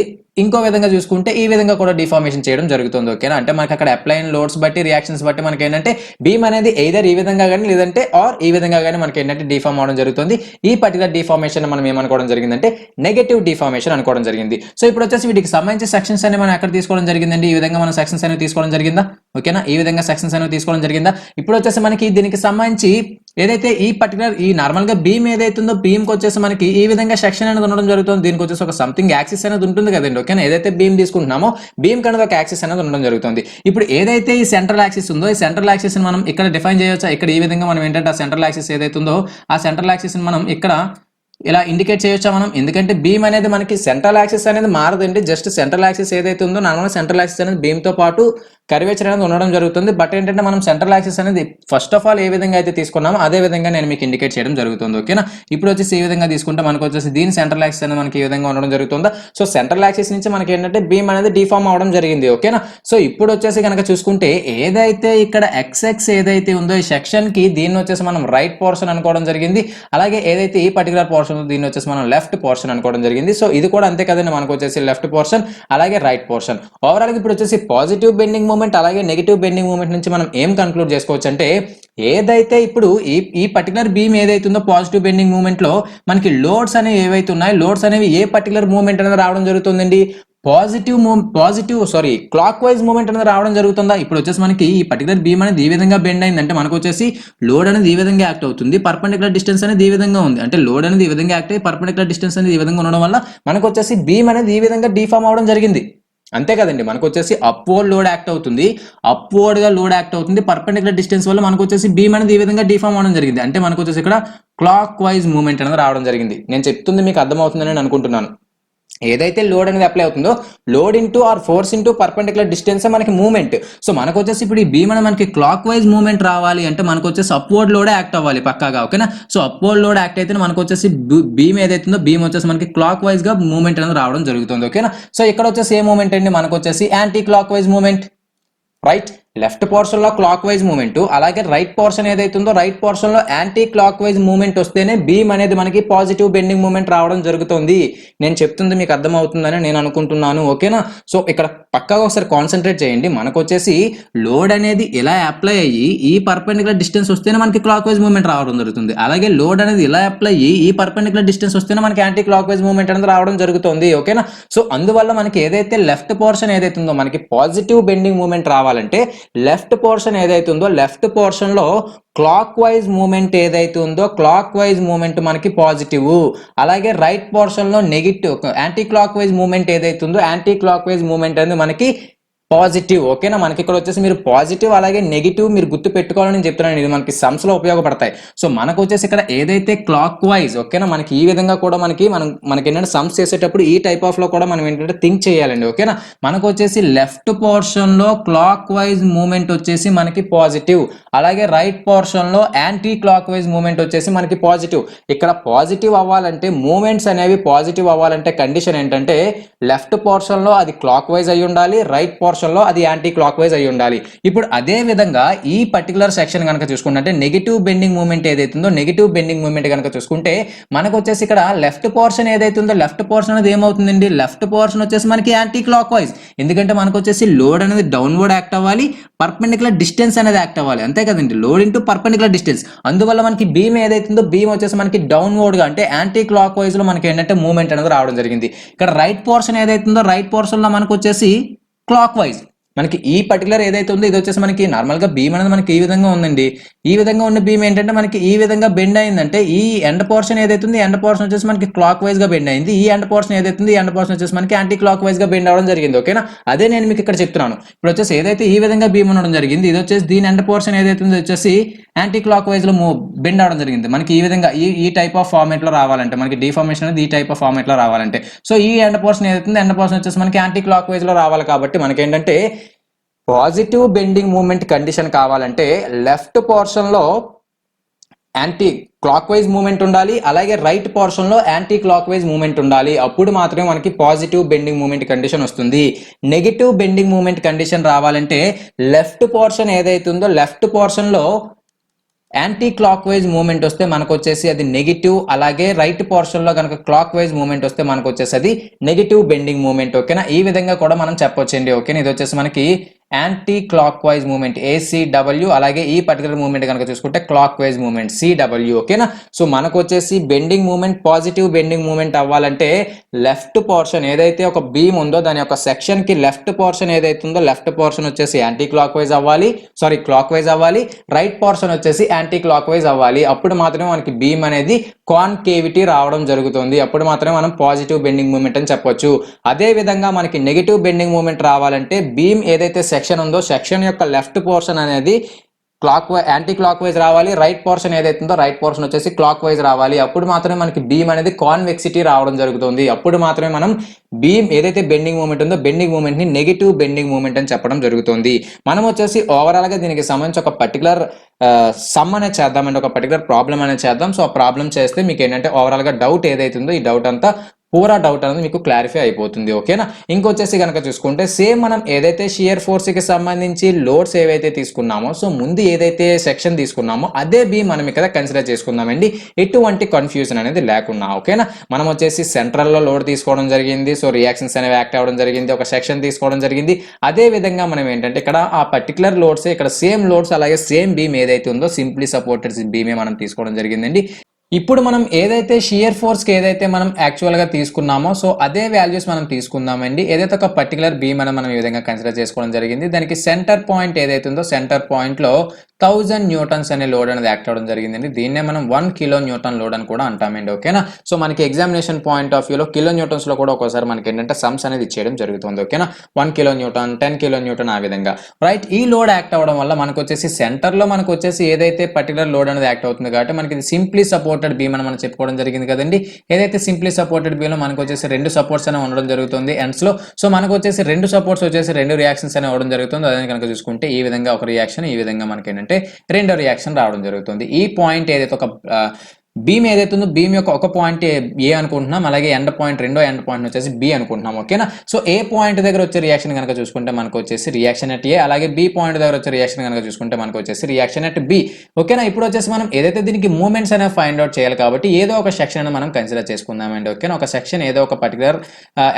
ఇంకో విధంగా చూసుకుంటే ఈ విధంగా కూడా డిఫార్మేషన్ చేయడం జరుగుతుంది. ఓకేనా, అంటే మనకి అక్కడ అప్లైన్ లోడ్స్ బట్టి రియాక్షన్స్ బట్టి మనకి ఏంటంటే బీమ్ అనేది ఎయిదర్ ఈ విధంగా కానీ లేదంటే ఆర్ ఈ విధంగా కానీ మనకి ఏంటంటే డిఫార్మ్ అవడం జరుగుతుంది. ఈ పర్టికులర్ డిఫార్మేషన్ మనం ఏమనుకోవడం జరిగిందంటే నెగటివ్ డిఫార్మేషన్ అనుకోవడం జరిగింది. సో ఇప్పుడు వచ్చేసి వీటికి సంబంధించి సెక్షన్స్ అని మనం ఎక్కడ తీసుకోవడం జరిగిందండి, ఈ విధంగా మనం సెక్షన్స్ అనేవి తీసుకోవడం జరిగిందా. ఓకేనా, ఈ విధంగా సెక్షన్స్ అనేవి తీసుకోవడం జరిగిందా. ఇప్పుడు వచ్చేసి మనకి దీనికి సంబంధించి ఏదైతే ఈ పర్టికులర్ ఈ నార్మల్ గా బీమ్ ఏదైతే ఉందో బీమ్ కి వచ్చేసి మనకి ఈ విధంగా సెక్షన్ అనేది ఉండడం జరుగుతుంది. దీనికి వచ్చేసి ఒక సంథింగ్ యాక్సిస్ అనేది ఉంటుంది కదండి. ఓకేనా, ఏదైతే బీమ్ తీసుకుంటున్నామో బీమ్ కన్నా ఒక యాక్సిస్ అనేది ఉండడం జరుగుతుంది. ఇప్పుడు ఏదైతే ఈ సెంట్రల్ యాక్సిస్ ఉందో ఈ సెంట్రల్ యాక్సిస్ మనం ఇక్కడ డిఫైన్ చేయొచ్చా, ఇక్కడ ఈ విధంగా మనం ఏంటంటే ఆ సెంట్రల్ యాక్సిస్ ఏదైతే ఉందో ఆ సెంట్రల్ యాక్సిస్ మనం ఇక్కడ ఇలా ఇండికేట్ చేయొచ్చా మనం, ఎందుకంటే బీమ్ అనేది మనకి సెంట్రల్ యాక్సిస్ అనేది మారదండి. జస్ట్ సెంట్రల్ యాక్సిస్ ఏదైతే ఉందో నార్మల్ సెంట్రల్ యాక్సిస్ అనేది బీమ్ తో పాటు కర్వేచర్ అనేది ఉండడం జరుగుతుంది. బట్ ఏంటంటే మనం సెంట్రల్ యాక్సిస్ అనేది ఫస్ట్ ఆఫ్ ఆల్ ఏ విధంగా అయితే తీసుకున్నామో అదే విధంగా నేను మీకు ఇండికేట్ చేయడం జరుగుతుంది. ఓకేనా, ఇప్పుడు వచ్చేసి ఈ విధంగా తీసుకుంటే మనకు వచ్చేసి దీని సెంట్రల్ యాక్సిస్ అనేది మనకి ఈ విధంగా ఉండడం జరుగుతుందా. సో సెంట్రల్ యాక్సిస్ నుంచి మనకి ఏంటంటే బీమ్ అనేది డిఫార్మ్ అవడం జరిగింది. ఓకేనా, సో ఇప్పుడు వచ్చేసి కనుక చూసుకుంటే ఏదైతే ఇక్కడ ఎక్స్ఎక్స్ ఏదైతే ఉందో ఈ సెక్షన్ కి దీన్ని వచ్చేసి మనం రైట్ పోర్షన్ అనుకోవడం జరిగింది. అలాగే ఏదైతే ఈ పర్టికులర్ పోర్షన్ దీన్ని వచ్చేసి మనం లెఫ్ట్ పోర్షన్ అనుకోవడం జరిగింది. సో ఇది కూడా అంతే కదండి, మనకు వచ్చేసి లెఫ్ట్ పోర్షన్ అలాగే రైట్ పోర్షన్. ఓవరాల్ గా ఇప్పుడు వచ్చేసి పాజిటివ్ బెండింగ్ మూమెంట్ అలాగే నెగటివ్ బెండింగ్ మూమెంట్ నుంచి మనం ఏం కన్క్లూడ్ చేసుకోవచ్చు అంటే, ఏదైతే ఇప్పుడు ఈ పర్టికులర్ బీమ్ ఏదైతే ఉందో పాజిటివ్ బెండింగ్ మూమెంట్ లో మనకి లోడ్స్ అనేవి ఏవైతే ఉన్నాయో లోడ్స్ అనేవి ఏ పర్టికులర్ మూమెంట్ అనేది రావడం జరుగుతుందండి, క్లాక్ వైజ్ మూమెంట్ అనేది రావడం జరుగుతుందా? ఇప్పుడు వచ్చేసి మనకి ఈ పర్టికులర్ బీమ్ అనేది ఈ విధంగా బెండ్ అయిందంటే మనకు వచ్చేసి లోడ్ అనేది ఈ విధంగా యాక్ట్ అవుతుంది, పర్పెండికులర్ డిస్టెన్స్ అనేది ఈ విధంగా ఉంది, అంటే లోడ్ అనేది ఈ విధంగా యాక్ట్ అయ్యి పర్పెండికులర్ డిస్టెన్స్ అనేది ఈ విధంగా ఉండడం వల్ల మనకు వచ్చేసి బీమ్ అనేది ఈ విధంగా డిఫార్మ్ అవడం జరిగింది. అంతే కదండి, మనకు వచ్చేసి అప్వర్డ్ లోడ్ యాక్ట్ అవుతుంది, అప్వర్డ్ గా లోడ్ యాక్ట్ అవుతుంది, పర్పెండికులర్ డిస్టెన్స్ వల్ల మనకు వచ్చేసి బీమ్ అనేది ఈ విధంగా డిఫార్మ్ అవడం జరిగింది. అంటే మనకు వచ్చేసి ఇక్కడ క్లాక్ వైజ్ మూమెంట్ అనేది రావడం జరిగింది. నేను చెప్తుంది మీకు అర్థమవుతుందని నేను అనుకుంటున్నాను. ఏదైతే లోడ్ అనేది అప్లై అవుతుందో load into or force into perpendicular distance మనకి మూవ్మెంట్. సో మనకు వచ్చేసి ఇప్పుడు ఈ బీమ్ అనేది మనకి క్లాక్ వైజ్ మూవ్మెంట్ రావాలి అంటే మనకు వచ్చేసి అప్వర్డ్ లోడ్ యాక్ట్ అవ్వాలి పక్కాగా, ఓకేనా. సో అప్వర్డ్ లోడ్ యాక్ట్ అయితే మనకు వచ్చేసి బీమ్ ఏదైతుందో బీమ్ వచ్చేసి మనకి క్లాక్ వైజ్ గా మూవ్మెంట్ అనేది రావడం జరుగుతుంది, ఓకేనా. సో ఇక్కడ వచ్చేసి ఏ మూవ్మెంట్ అండి, మనకు వచ్చేసి anti clock wise movement, right. Left portion లో క్లాక్ వైజ్ మూవ్మెంట్, అలాగే రైట్ పోర్షన్ ఏదైతుందో రైట్ పోర్షన్ లో యాంటీ క్లాక్ వైజ్ మూవ్మెంట్ వస్తేనే బీమ్ అనేది మనకి పాజిటివ్ బెండింగ్ మూవ్మెంట్ రావడం జరుగుతుంది. నేను చెప్తుంది మీకు అర్థమవుతుందని నేను అనుకుంటున్నాను, ఓకేనా. సో ఇక్కడ పక్కాగా ఒకసారి కాన్సన్ట్రేట్ చేయండి. మనకు వచ్చేసి లోడ్ అనేది ఇలా అప్లై అయ్యి ఈ పర్పెండికులర్ డిస్టెన్స్ వస్తేనే మనకి క్లాక్ వైజ్ మూవ్మెంట్ రావడం జరుగుతుంది, అలాగే లోడ్ అనేది ఇలా అప్లై అయ్యి ఈ పర్పెండికులర్ డిస్టెన్స్ వస్తేనే మనకి యాంటీ క్లాక్ వైజ్ మూవ్మెంట్ అనేది రావడం జరుగుతుంది, ఓకేనా. సో అందువల్ల మనకి ఏదైతే లెఫ్ట్ పోర్షన్ ఏదైతుందో మనకి పాజిటివ్ బెండింగ్ మూవ్మెంట్ రావాలంటే లెఫ్ట్ పోర్షన్ ఏదైతుందో లెఫ్ట్ పోర్షన్ లో క్లాక్ వైజ్ మూమెంట్ ఏదైతే ఉందో క్లాక్ వైజ్ మూమెంట్ మనకి పాజిటివ్, అలాగే రైట్ పోర్షన్ లో negative anti clock wise moment ఏదైతే ఉందో యాంటీ క్లాక్ వైజ్ మూమెంట్ అనేది మనకి పాజిటివ్, ఓకేనా. మనకి ఇక్కడ వచ్చేసి మీరు పాజిటివ్ అలాగే నెగిటివ్ మీరు గుర్తు పెట్టుకోవాలని నేను చెప్తున్నాను, ఇది మనకి సమ్స్ లో ఉపయోగపడతాయి. సో మనకు వచ్చేసి ఇక్కడ ఏదైతే క్లాక్ వైజ్, ఓకేనా, మనకి ఈ విధంగా కూడా మనకి ఏంటంటే సమ్స్ చేసేటప్పుడు ఈ టైప్ ఆఫ్ లో కూడా మనం ఏంటంటే థింక్ చేయాలండి, ఓకేనా. మనకు వచ్చేసి లెఫ్ట్ పోర్షన్ లో క్లాక్ వైజ్ మూమెంట్ వచ్చేసి మనకి పాజిటివ్, అలాగే రైట్ పోర్షన్ లో యాంటీ క్లాక్ వైజ్ మూమెంట్ వచ్చేసి మనకి పాజిటివ్. ఇక్కడ పాజిటివ్ అవ్వాలంటే మూమెంట్స్ అనేవి పాజిటివ్ అవ్వాలంటే కండిషన్ ఏంటంటే లెఫ్ట్ పోర్షన్ లో అది క్లాక్ వైజ్ అయి ఉండాలి, రైట్ పోర్షన్ లో అది యాంటీ క్లాక్ వైజ్ అయి ఉండాలి. ఇప్పుడు అదే విధంగా ఈ పర్టికులర్ సెక్షన్ కనుక చూసుకుంటే నెగిటివ్ బెండింగ్ మూమెంట్ ఏదైతుందో నెగిటివ్ బెండింగ్ మూమెంట్ కనుక చూసుకుంటే మనకు వచ్చేసి ఇక్కడ లెఫ్ట్ పోర్షన్ ఏదైతుందో లెఫ్ట్ పోర్షన్ అనేది ఏమవుతుందండి, లెఫ్ట్ పోర్షన్ వచ్చేసి మనకి యాంటీ క్లాక్ వైజ్, ఎందుకంటే మనకు వచ్చేసి లోడ్ అనేది డౌన్వర్డ్ యాక్ట్ అవ్వాలి, పర్పెండికులర్ డిస్టెన్స్ అనేది యాక్ట్ అవ్వాలి, అంతే కదండి, లోడ్ ఇంటూ పర్పెండికులర్ డిస్టెన్స్. అందువల్ల మనకి బీమ్ ఏదైతుందో బీమ్ వచ్చేసి మనకి డౌన్వర్డ్ గా అంటే యాంటీ క్లాక్ వైజ్ లో మనకి ఏంటంటే మూవ్మెంట్ అనేది రావడం జరిగింది. ఇక్కడ రైట్ పోర్షన్ ఏదైతుందో రైట్ పోర్షన్ లో మనకు వచ్చేసి క్లాక్ వైజ్ మనకి ఈ పర్టికులర్ ఏదైతే ఉందో ఇది వచ్చేసి మనకి నార్మల్ గా బీమ్ అనేది మనకి ఈ విధంగా ఉందండి, ఈ విధంగా ఉన్న బీమ్ ఏంటంటే మనకి ఈ విధంగా బెండ్ అయిందంటే ఈ ఎండ్ పోర్షన్ ఏదైతే ఉంది ఎండ్ పోర్షన్ వచ్చేసి మనకి క్లాక్ వైజ్ గా బెండ్ అయింది, ఈ ఎండ్ పోర్షన్ ఏదైతే ఉంది ఈ ఎండ్ పోర్షన్ వచ్చేసి మనకి యాంటీ క్లాక్ వైజ్ గా బెండ్ అవడం జరిగింది, ఓకేనా. అదే నేను మీకు ఇక్కడ చెప్తున్నాను. ఇప్పుడు వచ్చేసి ఏదైతే ఈ విధంగా బీమ్ ఉండడం జరిగింది ఇది వచ్చేసి దీని ఎండ్ పోర్షన్ ఏదైతే ఉందో వచ్చేసి యాంటీ క్లాక్ వైజ్ లో బెండ్ అవడం జరిగింది. మనకి ఈ విధంగా ఈ టైప్ ఆఫ్ ఫార్మేట్ లో రావాలంటే మనకి డిఫార్మేషన్ అనేది ఈ టైప్ ఆఫ్ ఫార్మేట్ లో రావాలంటే సో ఈ ఎండ్ పోర్షన్ ఏదైతే ఉందో ఎండ్ పోర్షన్ వచ్చేసి మనకి యాంటీ క్లాక్ వైజ్ లో రావాలి. కాబట్టి మనకి ఏంటంటే పాజిటివ్ బెండింగ్ మూమెంట్ కండిషన్ కావాలంటే లెఫ్ట్ పోర్షన్ లో యాంటీ క్లాక్ వైజ్ మూమెంట్ ఉండాలి, అలాగే రైట్ పోర్షన్ లో యాంటీ క్లాక్ వైజ్ మూమెంట్ ఉండాలి. అప్పుడు మాత్రమే మనకి పాజిటివ్ బెండింగ్ మూమెంట్ కండిషన్ వస్తుంది. నెగిటివ్ బెండింగ్ మూమెంట్ కండిషన్ రావాలంటే లెఫ్ట్ పోర్షన్ ఏదైతే ఉందో లెఫ్ట్ పోర్షన్ లో యాంటీ క్లాక్ వైజ్ మూమెంట్ వస్తే మనకు వచ్చేసి అది నెగిటివ్, అలాగే రైట్ పోర్షన్ లో కనుక క్లాక్ వైజ్ మూమెంట్ వస్తే మనకు వచ్చేసి అది నెగిటివ్ బెండింగ్ మూమెంట్, ఓకేనా. ఈ విధంగా కూడా మనం చెప్పొచ్చండి, ఓకేనా. ఇది వచ్చేసి మనకి anti clock wise moment ACW, అలాగే ఈ పర్టికులర్ మూమెంట్ కనుక చూసుకుంటే క్లాక్ వైజ్ మూమెంట్ CW, ఓకేనా. సో మనకు వచ్చేసి bending moment positive bending moment అవ్వాలంటే లెఫ్ట్ పోర్షన్ ఏదైతే ఒక బీమ్ ఉందో దాని యొక్క సెక్షన్ కి లెఫ్ట్ పోర్షన్ ఏదైతే ఉందో లెఫ్ట్ పోర్షన్ వచ్చేసి యాంటీ క్లాక్ వైజ్ అవ్వాలి, క్లాక్ వైజ్ అవ్వాలి, రైట్ పోర్షన్ వచ్చేసి యాంటీ క్లాక్ వైజ్ అవ్వాలి. అప్పుడు మాత్రమే మనకి బీమ్ అనేది కాన్కేవిటీ రావడం జరుగుతుంది, అప్పుడు మాత్రమే మనం పాజిటివ్ బెండింగ్ మూమెంట్ అని చెప్పొచ్చు. అదే విధంగా మనకి నెగిటివ్ బెండింగ్ మూమెంట్ రావాలంటే బీమ్ ఏదైతే సెక్షన్ ఉందో సెక్షన్ యొక్క లెఫ్ట్ పోర్షన్ అనేది యాంటీ క్లాక్ వైజ్ రావాలి, రైట్ పోర్షన్ ఏదైతే ఉందో రైట్ పోర్షన్ వచ్చేసి క్లాక్ వైజ్ రావాలి. అప్పుడు మాత్రమే మనకి బీమ్ అనేది కాన్వెక్సిటీ రావడం జరుగుతుంది. అప్పుడు మాత్రమే మనం బీమ్ ఏదైతే బెండింగ్ మూమెంట్ ఉందో బెండింగ్ మూమెంట్ ని నెగిటివ్ బెండింగ్ మూమెంట్ అని చెప్పడం జరుగుతుంది. మనం వచ్చేసి ఓవరాల్ గా దీనికి సంబంధించి ఒక పర్టికులర్ సమ్ అనేది చేద్దామండి, ఒక పర్టికులర్ ప్రాబ్లం అనేది చేద్దాం. సో ఆ ప్రాబ్లం చేస్తే మీకు ఏంటంటే ఓవరాల్ గా డౌట్ ఏదైతే ఉందో ఈ డౌట్ అంతా పూరా డౌట్ అనేది మీకు క్లారిఫై అయిపోతుంది, ఓకేనా. ఇంకొచ్చేసి కనుక చూసుకుంటే సేమ్ మనం ఏదైతే షియర్ ఫోర్స్ కి సంబంధించి లోడ్స్ ఏవైతే తీసుకున్నామో సో ముందు ఏదైతే సెక్షన్ తీసుకున్నామో అదే బీమ్ మనం ఇక్కడ కన్సిడర్ చేసుకుందామండి, ఎటువంటి కన్ఫ్యూజన్ అనేది లేకుండా, ఓకేనా. మనం వచ్చేసి సెంట్రల్ లో లోడ్ తీసుకోవడం జరిగింది, సో రియాక్షన్స్ అనేవి యాక్ట్ అవ్వడం జరిగింది, ఒక సెక్షన్ తీసుకోవడం జరిగింది. అదే విధంగా మనం ఏంటంటే ఇక్కడ ఆ పర్టికులర్ లోడ్స్ ఇక్కడ సేమ్ లోడ్స్ అలాగే సేమ్ బీమ్ ఏదైతే ఉందో సింప్లీ సపోర్టెడ్ బీమే మనం తీసుకోవడం జరిగిందండి. ఇప్పుడు మనం ఏదైతే షియర్ ఫోర్స్కి ఏదైతే మనం యాక్చువల్గా తీసుకున్నామో సో అదే వాల్యూస్ మనం తీసుకుందామండి. ఏదైతే ఒక పర్టికులర్ బీమ్ అని మనం ఈ విధంగా కన్సిడర్ చేసుకోవడం జరిగింది. దానికి సెంటర్ పాయింట్ ఏదైతే ఉందో సెంటర్ పాయింట్లో 1000 న్యూటన్స్ అనే లోడ్ అనేది యాక్ట్ అవ్వడం జరిగిందండి. దీన్నే మనం 1 కిలో న్యూటన్ లోడ్ అని కూడా అంటామండి. ఓకేనా. సో మనకి ఎగ్జామినేషన్ పాయింట్ ఆఫ్ వ్యూలో కిలో న్యూటన్స్ లో కూడా ఒక్కోసారి మనకి ఏంటంటే సమ్స్ అనేది ఇచ్చేయడం జరుగుతుంది. ఓకేనా. 1 కిలో న్యూటన్, 10 కిలో న్యూటన్ ఆ విధంగా రైట్. ఈ లోడ్ యాక్ట్ అవ్వడం వల్ల మనకు వచ్చేసి సెంటర్ లో మనకు వచ్చేసి ఏదైతే పర్టికులర్ లోడ్ అనేది యాక్ట్ అవుతుంది కాబట్టి మనకి ఇది సింప్లీ సపోర్టెడ్ బీమ్ అని మనం చెప్పుకోవడం జరిగింది కదండి. ఏదైతే సింప్లీ సపోర్టెడ్ బీమ్ లో మనకు వచ్చేసి రెండు సపోర్ట్స్ అనేవి ఉండడం జరుగుతుంది ఎండ్స్ లో. సో మనకు వచ్చేసి రెండు సపోర్ట్స్ వచ్చేసి రెండు రియాక్షన్స్ అనేవి అవ్వడం జరుగుతుంది. అదే కనుక చూసుకుంటే ఈ విధంగా ఒక రియాక్షన్, ఈ విధంగా మనకి ఏంటంటే రెండో రియాక్షన్ రావడం జరుగుతుంది. ఈ పాయింట్ ఏదైతే ఒక బీమ్ ఏదైతే ఉందో బీమ్ యొక్క ఒక పాయింట్ ఏ అనుకుంటున్నాం, అలాగే ఎండ్ పాయింట్ రెండో ఎండ్ పాయింట్ వచ్చేసి బి అనుకుంటున్నాం. ఓకేనా. సో ఏ పాయింట్ దగ్గర వచ్చే రియాక్షన్ కనుక చూసుకుంటే మనకు వచ్చేసి రియాక్షన్ ఎట్ ఏ, అలాగే బి పాయింట్ దగ్గర వచ్చే రియాక్షన్ కనుక చూసుకుంటే మనకు వచ్చేసి రియాక్షన్ ఎట్ బి. ఓకేనా. ఇప్పుడు వచ్చేసి మనం ఏదైతే దీనికి మూమెంట్స్ అనేవి ఫైండ్ అవుట్ చేయాలి కాబట్టి ఏదో ఒక సెక్షన్ అని మనం కన్సిడర్ చేసుకుందామండి. ఓకేనా. ఒక సెక్షన్ ఏదో ఒక particular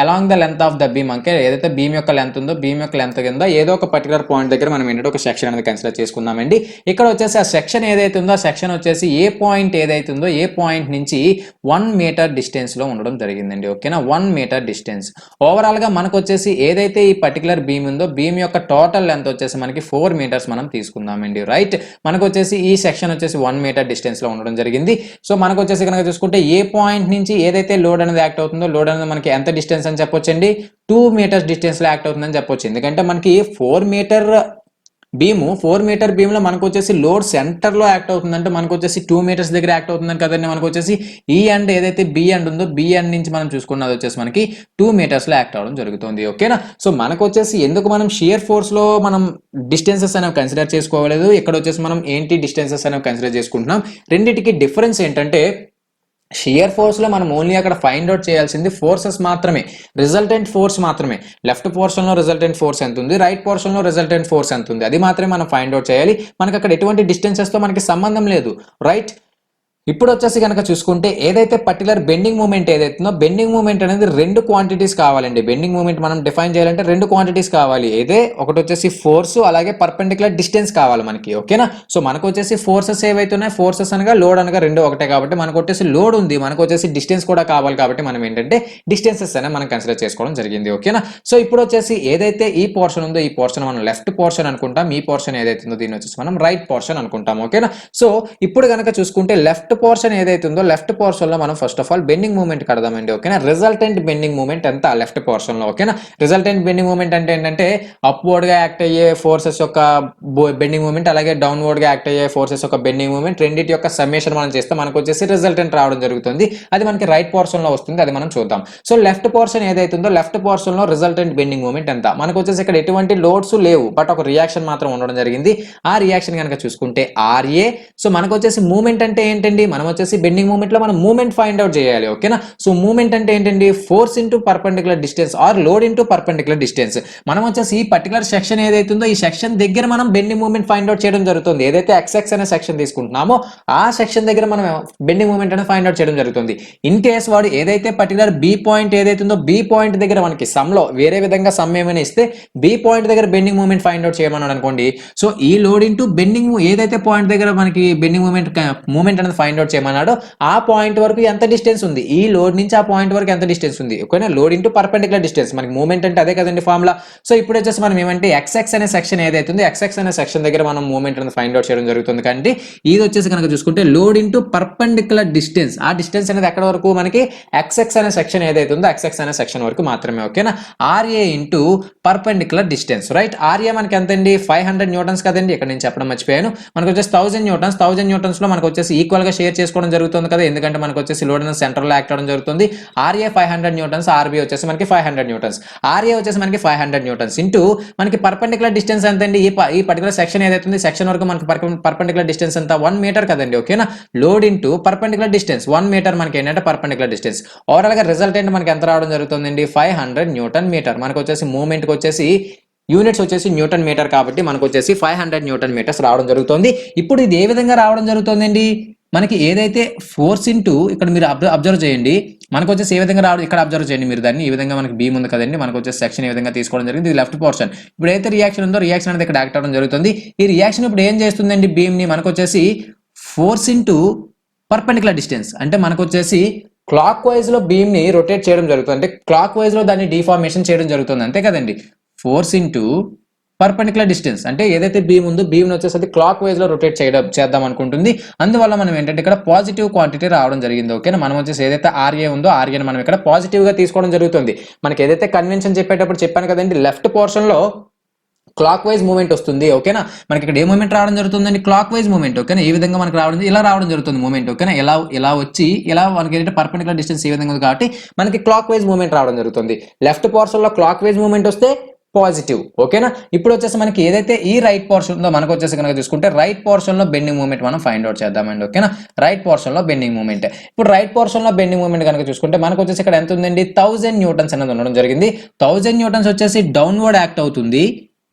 along the length of the beam, అంటే ఏదైతే బీమ్ యొక్క లెంత్ ఉందో బీమ్ యొక్క లెంత్ కింద ఏదో ఒక పర్టికులర్ పాయింట్ దగ్గర మనం ఏంటంటే ఒక సెక్షన్ అనేది కన్సిడర్ చేసుకుందామండి. ఇక్కడ వచ్చేసి ఆ సెక్షన్ ఏదైతే ఉందో ఆ సెక్షన్ వచ్చేసి ఏ పాయింట్ ఏదైతే ఉందో ఏ పాయింట్ నుంచి 1 మీటర్ డిస్టెన్స్ లో ఉండడం జరిగిందండి. ఓకేనా. 1 మీటర్ డిస్టెన్స్. ఓవరాల్ గా మనకు వచ్చేసి ఏదైతే ఈ పర్టికులర్ బీమ్ ఉందో బీమ్ యొక్క టోటల్ లెంత్ వచ్చేసి మనకి 4 మీటర్స్ మనం తీసుకుందామండి. రైట్. మనకు వచ్చేసి ఈ సెక్షన్ వచ్చేసి 1 మీటర్ డిస్టెన్స్ లో ఉండడం జరిగింది. సో మనకు వచ్చేసి కనుక చూసుకుంటే ఏ పాయింట్ నుంచి ఏదైతే లోడ్ అనేది యాక్ట్ అవుతుందో లోడ్ అనేది మనకి ఎంత డిస్టెన్స్ అని చెప్పొచ్చండి, 2 మీటర్స్ డిస్టెన్స్ లో యాక్ట్ అవుతుందని చెప్పొచ్చు. ఎందుకంటే మనకి 4 మీటర్ బీమ్ లో మనకు వచ్చేసి లోడ్ సెంటర్ లో యాక్ట్ అవుతుందంటే మనకు వచ్చేసి 2 మీటర్స్ దగ్గర యాక్ట్ అవుతుందని కదండి. మనకు వచ్చేసి ఈ ఎండ్ ఏదైతే బి ఎండ్ ఉందో బి ఎండ్ నుంచి మనం చూసుకున్నది వచ్చేసి మనకి 2 మీటర్స్ లో యాక్ట్ అవడం జరుగుతుంది. ఓకేనా. సో మనకు వచ్చేసి ఎందుకు మనం షియర్ ఫోర్స్ లో మనం డిస్టెన్సెస్ అనేవి కన్సిడర్ చేసుకోవలేదు, ఇక్కడ వచ్చేసి మనం ఏంటి డిస్టెన్సెస్ అనేవి కన్సిడర్ చేసుకుంటున్నాం. రెండింటికి డిఫరెన్స్ ఏంటంటే షియర్ ఫోర్స్ లో మనం ఓన్లీ అక్కడ ఫైండ్ అవుట్ చేయాల్సింది ఫోర్సెస్ మాత్రమే, రిజల్టెంట్ ఫోర్స్ మాత్రమే. లెఫ్ట్ పోర్షన్ లో రిజల్టెంట్ ఫోర్స్ ఎంత ఉంది, రైట్ పోర్షన్ లో రిజల్టెంట్ ఫోర్స్ ఎంత ఉంది, అది మాత్రమే మనం ఫైండ్ అవుట్ చేయాలి. మనకి అక్కడ ఎటువంటి డిస్టెన్సెస్ తో మనకి సంబంధం లేదు. రైట్. ఇప్పుడు వచ్చేసి కనుక చూసుకుంటే ఏదైతే పర్టికులర్ బెండింగ్ మూమెంట్ ఏదైతుందో బెండింగ్ మూమెంట్ అనేది రెండు క్వాంటిటీస్ కావాలండి. బెండింగ్ మూమెంట్ మనం డిఫైన్ చేయాలంటే రెండు క్వాంటిటీస్ కావాలి. ఏదే ఒకటి వచ్చేసి ఫోర్స్, అలాగే పర్పెండిక్యులర్ డిస్టెన్స్ కావాలి మనకి. ఓకేనా. సో మనకు వచ్చేసి ఫోర్సెస్ ఏవైతున్నాయి, ఫోర్సెస్ అనగా లోడ్ అనగా రెండు ఒకటే కాబట్టి మనకు వచ్చేసి లోడ్ ఉంది, మనకు వచ్చేసి డిస్టెన్స్ కూడా కావాలి కాబట్టి మనం ఏంటంటే డిస్టెన్సెస్ అనేది మనం కన్సిడర్ చేసుకోవడం జరిగింది. ఓకేనా. సో ఇప్పుడు వచ్చేసి ఏదైతే ఈ పోర్షన్ ఉందో ఈ పోర్షన్ మనం లెఫ్ట్ పోర్షన్ అనుకుంటాం, ఈ పోర్షన్ ఏదైతే ఉందో దీన్ని వచ్చేసి మనం రైట్ పోర్షన్ అనుకుంటాం. ఓకేనా. సో ఇప్పుడు కనుక చూసుకుంటే లెఫ్ట్ పోర్షన్ ఏదైతే ఉందో లెఫ్ట్ పోర్షన్ లో మనం first of all bending moment కడదామండి. ఓకేనా. రిజల్టెంట్ బెండింగ్ మూమెంట్ ఎంత లెఫ్ట్ పోర్షన్ లో. ఓకేనా. రిజల్టెంట్ బెండింగ్ మూమెంట్ అంటే ఏంటంటే అప్వర్డ్ గా యాక్ట్ అయ్యే ఫోర్సెస్ యొక్క బెండింగ్ మూమెంట్, అలాగే డౌన్వర్డ్ గా యాక్ట్ అయ్యే ఫోర్సెస్ యొక్క బెండింగ్ మూమెంట్ రెండింటి యొక్క సమ్మేషన్ మనం చేస్తే మనకు వచ్చేసి రిజల్టెంట్ రావడం జరుగుతుంది. అది మనకి రైట్ పోర్షన్ లో వస్తుంది, అది మనం చూద్దాం. సో లెఫ్ట్ పోర్షన్ ఏదైతే ఉందో లెఫ్ట్ పోర్షన్ లో రిజల్టెంట్ బెండింగ్ మూమెంట్ ఎంత, మనకు వచ్చేసి ఇక్కడ ఎటువంటి లోడ్స్ లేవు బట్ ఒక రియాక్షన్ మాత్రం ఉండడం జరిగింది. ఆ రియాక్షన్ కనుక చూసుకుంటే ఆర్ఏ. సో మనకు వచ్చేసి మూమెంట్ అంటే ఏంటండి, మనం వచ్చేసి బెండింగ్ మూమెంట్ లో మనం మూమెంట్ ఫైండ్ అవుట్ చేయాలి. ఓకేనా. సో మూమెంట్ అంటే ఏంటండి, force into perpendicular distance or load into perpendicular distance. మనం వచ్చేసి ఈ పర్టికులర్ సెక్షన్ ఏదైతే ఉందో ఈ సెక్షన్ దగ్గర మనం బెండింగ్ మూమెంట్ ఫైండ్ అవుట్ చేయడం జరుగుతుంది. ఏదైతే ఎక్స్ఎక్స్ అనే సెక్షన్ తీసుకుంటున్నామో ఆ సెక్షన్ దగ్గర మనం బెండింగ్ మూమెంట్ అనేది ఫైండ్ అవుట్ చేయడం జరుగుతుంది. ఇన్ కేస్ వాడు ఏదైతే పర్టికులర్ బి పాయింట్ ఏదైతే ఉందో బి పాయింట్ దగ్గర మనకి సమ్ లో వేరే విధంగా సమ్ ఏమైనా ఇస్తే బి పాయింట్ దగ్గర బెండింగ్ మూమెంట్ ఫైండ్ అవుట్ చేయమన్నాడు అనుకోండి. సో ఈ లోడ్ ఇంటూ బెండింగ్ ఏదైతే పాయింట్ దగ్గర మనకి బెండింగ్ మూమెంట్ అనేది ఫైండ్ అవుట్ చేయమన్నాడో ఆ పాయింట్ వరకు ఎంత డిస్టెన్స్ ఉంది, ఈ లోడ్ నుంచి ఆ పాయింట్ వరకు ఎంత డిస్టెన్స్ ఉంది. ఓకేనా. లోడ్ ఇంటూ పర్పెండిక్యులర్ డిస్టెన్స్, మనకి మూమెంట్ అంటే అదే కదండి ఫార్ములా. సో ఇప్పుడు వచ్చేసి మనం ఏమంటే ఎక్స్ఎక్స్ అనే సెక్షన్ ఏదైతే ఉంది ఎక్స్ఎక్స్ అనే సెక్షన్ దగ్గర మనం మూమెంట్ అనేది ఫైండ్ అవుట్ చేయడం జరుగుతుంది. కానీ ఇది వచ్చేసి కనుక చూసుకుంటే లోడ్ ఇంటూ పర్పెండిక్యులర్ డిస్టెన్స్, ఆ డిస్టెన్స్ అనేది ఎక్కడ వరకు మనకి ఎక్స్ఎక్స్ అనే సెక్షన్ ఏదైతే ఉందో ఎక్స్ఎక్స్ అనే సెక్షన్ వరకు మాత్రమే. ఓకేనా. R A into perpendicular distance. Right. R A మనకి ఎంత అండి, 500 న్యూటన్స్ కదండి, ఇక్కడ నేను చెప్పడం మర్చిపోయాను. మనకు వచ్చేసి 1000 న్యూటన్స్ లో మనకు వచ్చేసి ఈక్వల్ గా షేర్ చేసుకోవడం జరుగుతుంది కదా, ఎందుకంటే మనకు వచ్చేసి లోడ్ అనేది సెంటర్ లో యాక్ట్ అవడం జరుగుతుంది. ఆర్ఏ 500 న్యూటన్స్, ఆర్బి వచ్చేసి మనకి 500 న్యూటన్స్. ఆర్ఏ వచ్చేసి మనకి 500 న్యూటన్స్ ఇంటూ మనకి పర్పెండిక్యులర్ డిస్టెన్స్ ఎంత అండి, ఈ పర్టికులర్ సెక్షన్ ఏదైతే ఉంది సెక్షన్ వరకు మనకి పర్పెండిక్యులర్ డిస్టెన్స్ ఎంత 1 మీటర్ కదండి. ఓకేనా. Load into perpendicular distance 1 metre మనకి ఏంటంటే పర్పెండిక్యులర్ డిస్టెన్స్. ఓవరాల్ గా రిజల్టెంట్ మనకి ఎంత రావడం జరుగుతుందండి, 500 న్యూటన్ మీటర్. మనకు వచ్చేసి మూమెంట్ కి వచ్చేసి యూనిట్స్ వచ్చేసి న్యూటన్ మీటర్ కాబట్టి మనకు వచ్చేసి 500 న్యూటన్ మీటర్స్ రావడం జరుగుతుంది. ఇప్పుడు ఇది ఏ విధంగా రావడం జరుగుతుందండి, మనకి ఏదైతే ఫోర్స్ ఇంటూ ఇక్కడ మీరు అబ్జర్వ్ చేయండి, మనకు వచ్చేసి ఏ విధంగా రావడం, ఇక్కడ అబ్జర్వ్ చేయండి మీరు దాన్ని. ఈ విధంగా మనకి బీమ్ ఉంది కదండి, మనకు వచ్చేసి సెక్షన్ ఏ విధంగా తీసుకోవడం జరిగింది, ఇది లెఫ్ట్ పోర్షన్. ఇప్పుడు ఏదైతే రియాక్షన్ ఉందో రియాక్షన్ అనేది ఇక్కడ యాక్ట్ అవ్వడం జరుగుతుంది. ఈ రియాక్షన్ ఇప్పుడు ఏం చేస్తుందండి, బీమ్ ని మనకు వచ్చేసి ఫోర్స్ ఇంటూ పర్పెండిక్యులర్ డిస్టెన్స్ అంటే మనకు వచ్చేసి క్లాక్ వైజ్ లో బీమ్ ని రొటేట్ చేయడం జరుగుతుంది, అంటే క్లాక్ వైజ్ లో దాన్ని డిఫార్మేషన్ చేయడం జరుగుతుంది అంతే కదండి. ఫోర్స్ ఇంటూ పర్పెండిక్యులర్ డిస్టెన్స్ అంటే ఏదైతే బీమ్ ఉందో బీమ్ వచ్చేసి క్లాక్ వైజ్ లో రొటేట్ చేద్దాం అనుకుంటుంది. అందువల్ల మనం ఏంటంటే ఇక్కడ పాజిటివ్ క్వాంటిటీ రావడం జరిగింది. ఓకేనా, మనం వచ్చేసి ఏదైతే ఆర్ఏ ఉందో ఆర్ఏని మనం ఇక్కడ పాజిటివ్ గా తీసుకోవడం జరుగుతుంది. మనకి ఏదైతే కన్వెన్షన్ చెప్పేటప్పుడు చెప్పాను కదండి, లెఫ్ట్ పోర్షన్ లో క్లాక్ వైజ్ మూవ్మెంట్ వస్తుంది. ఓకేనా, మనకి ఇక్కడ ఏ మూవ్మెంట్ రావడం జరుగుతుందండి, క్లాక్ వైజ్ మూవ్మెంట్. ఓకేనా, ఈ విధంగా మనకి రావడం ఇలా రావడం జరుగుతుంది మూవ్మెంట్. ఓకేనా, ఇలా వచ్చి ఇలా మనకి ఏంటంటే పర్పెండిక్యులర్ డిస్టెన్స్ ఈ విధంగా ఉంది కాబట్టి మనకి క్లాక్ వైజ్ మూవ్మెంట్ రావడం జరుగుతుంది. లెఫ్ట్ పోర్షన్ లో క్లాక్ వైజ్ మూవ్మెంట్ వస్తే పాజిటివ్. ఓకేనా, ఇప్పుడు వచ్చేసి మనకి ఏదైతే ఈ రైట్ పోర్షన్ ఉందో మనకు వచ్చేసి కనుక చూసుకుంటే రైట్ పోర్షన్ లో బెండింగ్ మూవ్మెంట్ మనం ఫైండ్ అవుట్ చేద్దామండి. ఓకేనా, రైట్ పోర్షన్ లో బెండింగ్ మూవ్మెంట్. ఇప్పుడు రైట్ పోర్షన్ లో బెండింగ్ మూవ్మెంట్ కనుక చూసుకుంటే మనకు వచ్చేసి ఇక్కడ ఎంత ఉందండి, 1000 న్యూటన్స్ అనేది ఉండడం జరిగింది. 1000 న్యూటన్స్ వచ్చేసి డౌన్వర్డ్ యాక్ట్ అవుతుంది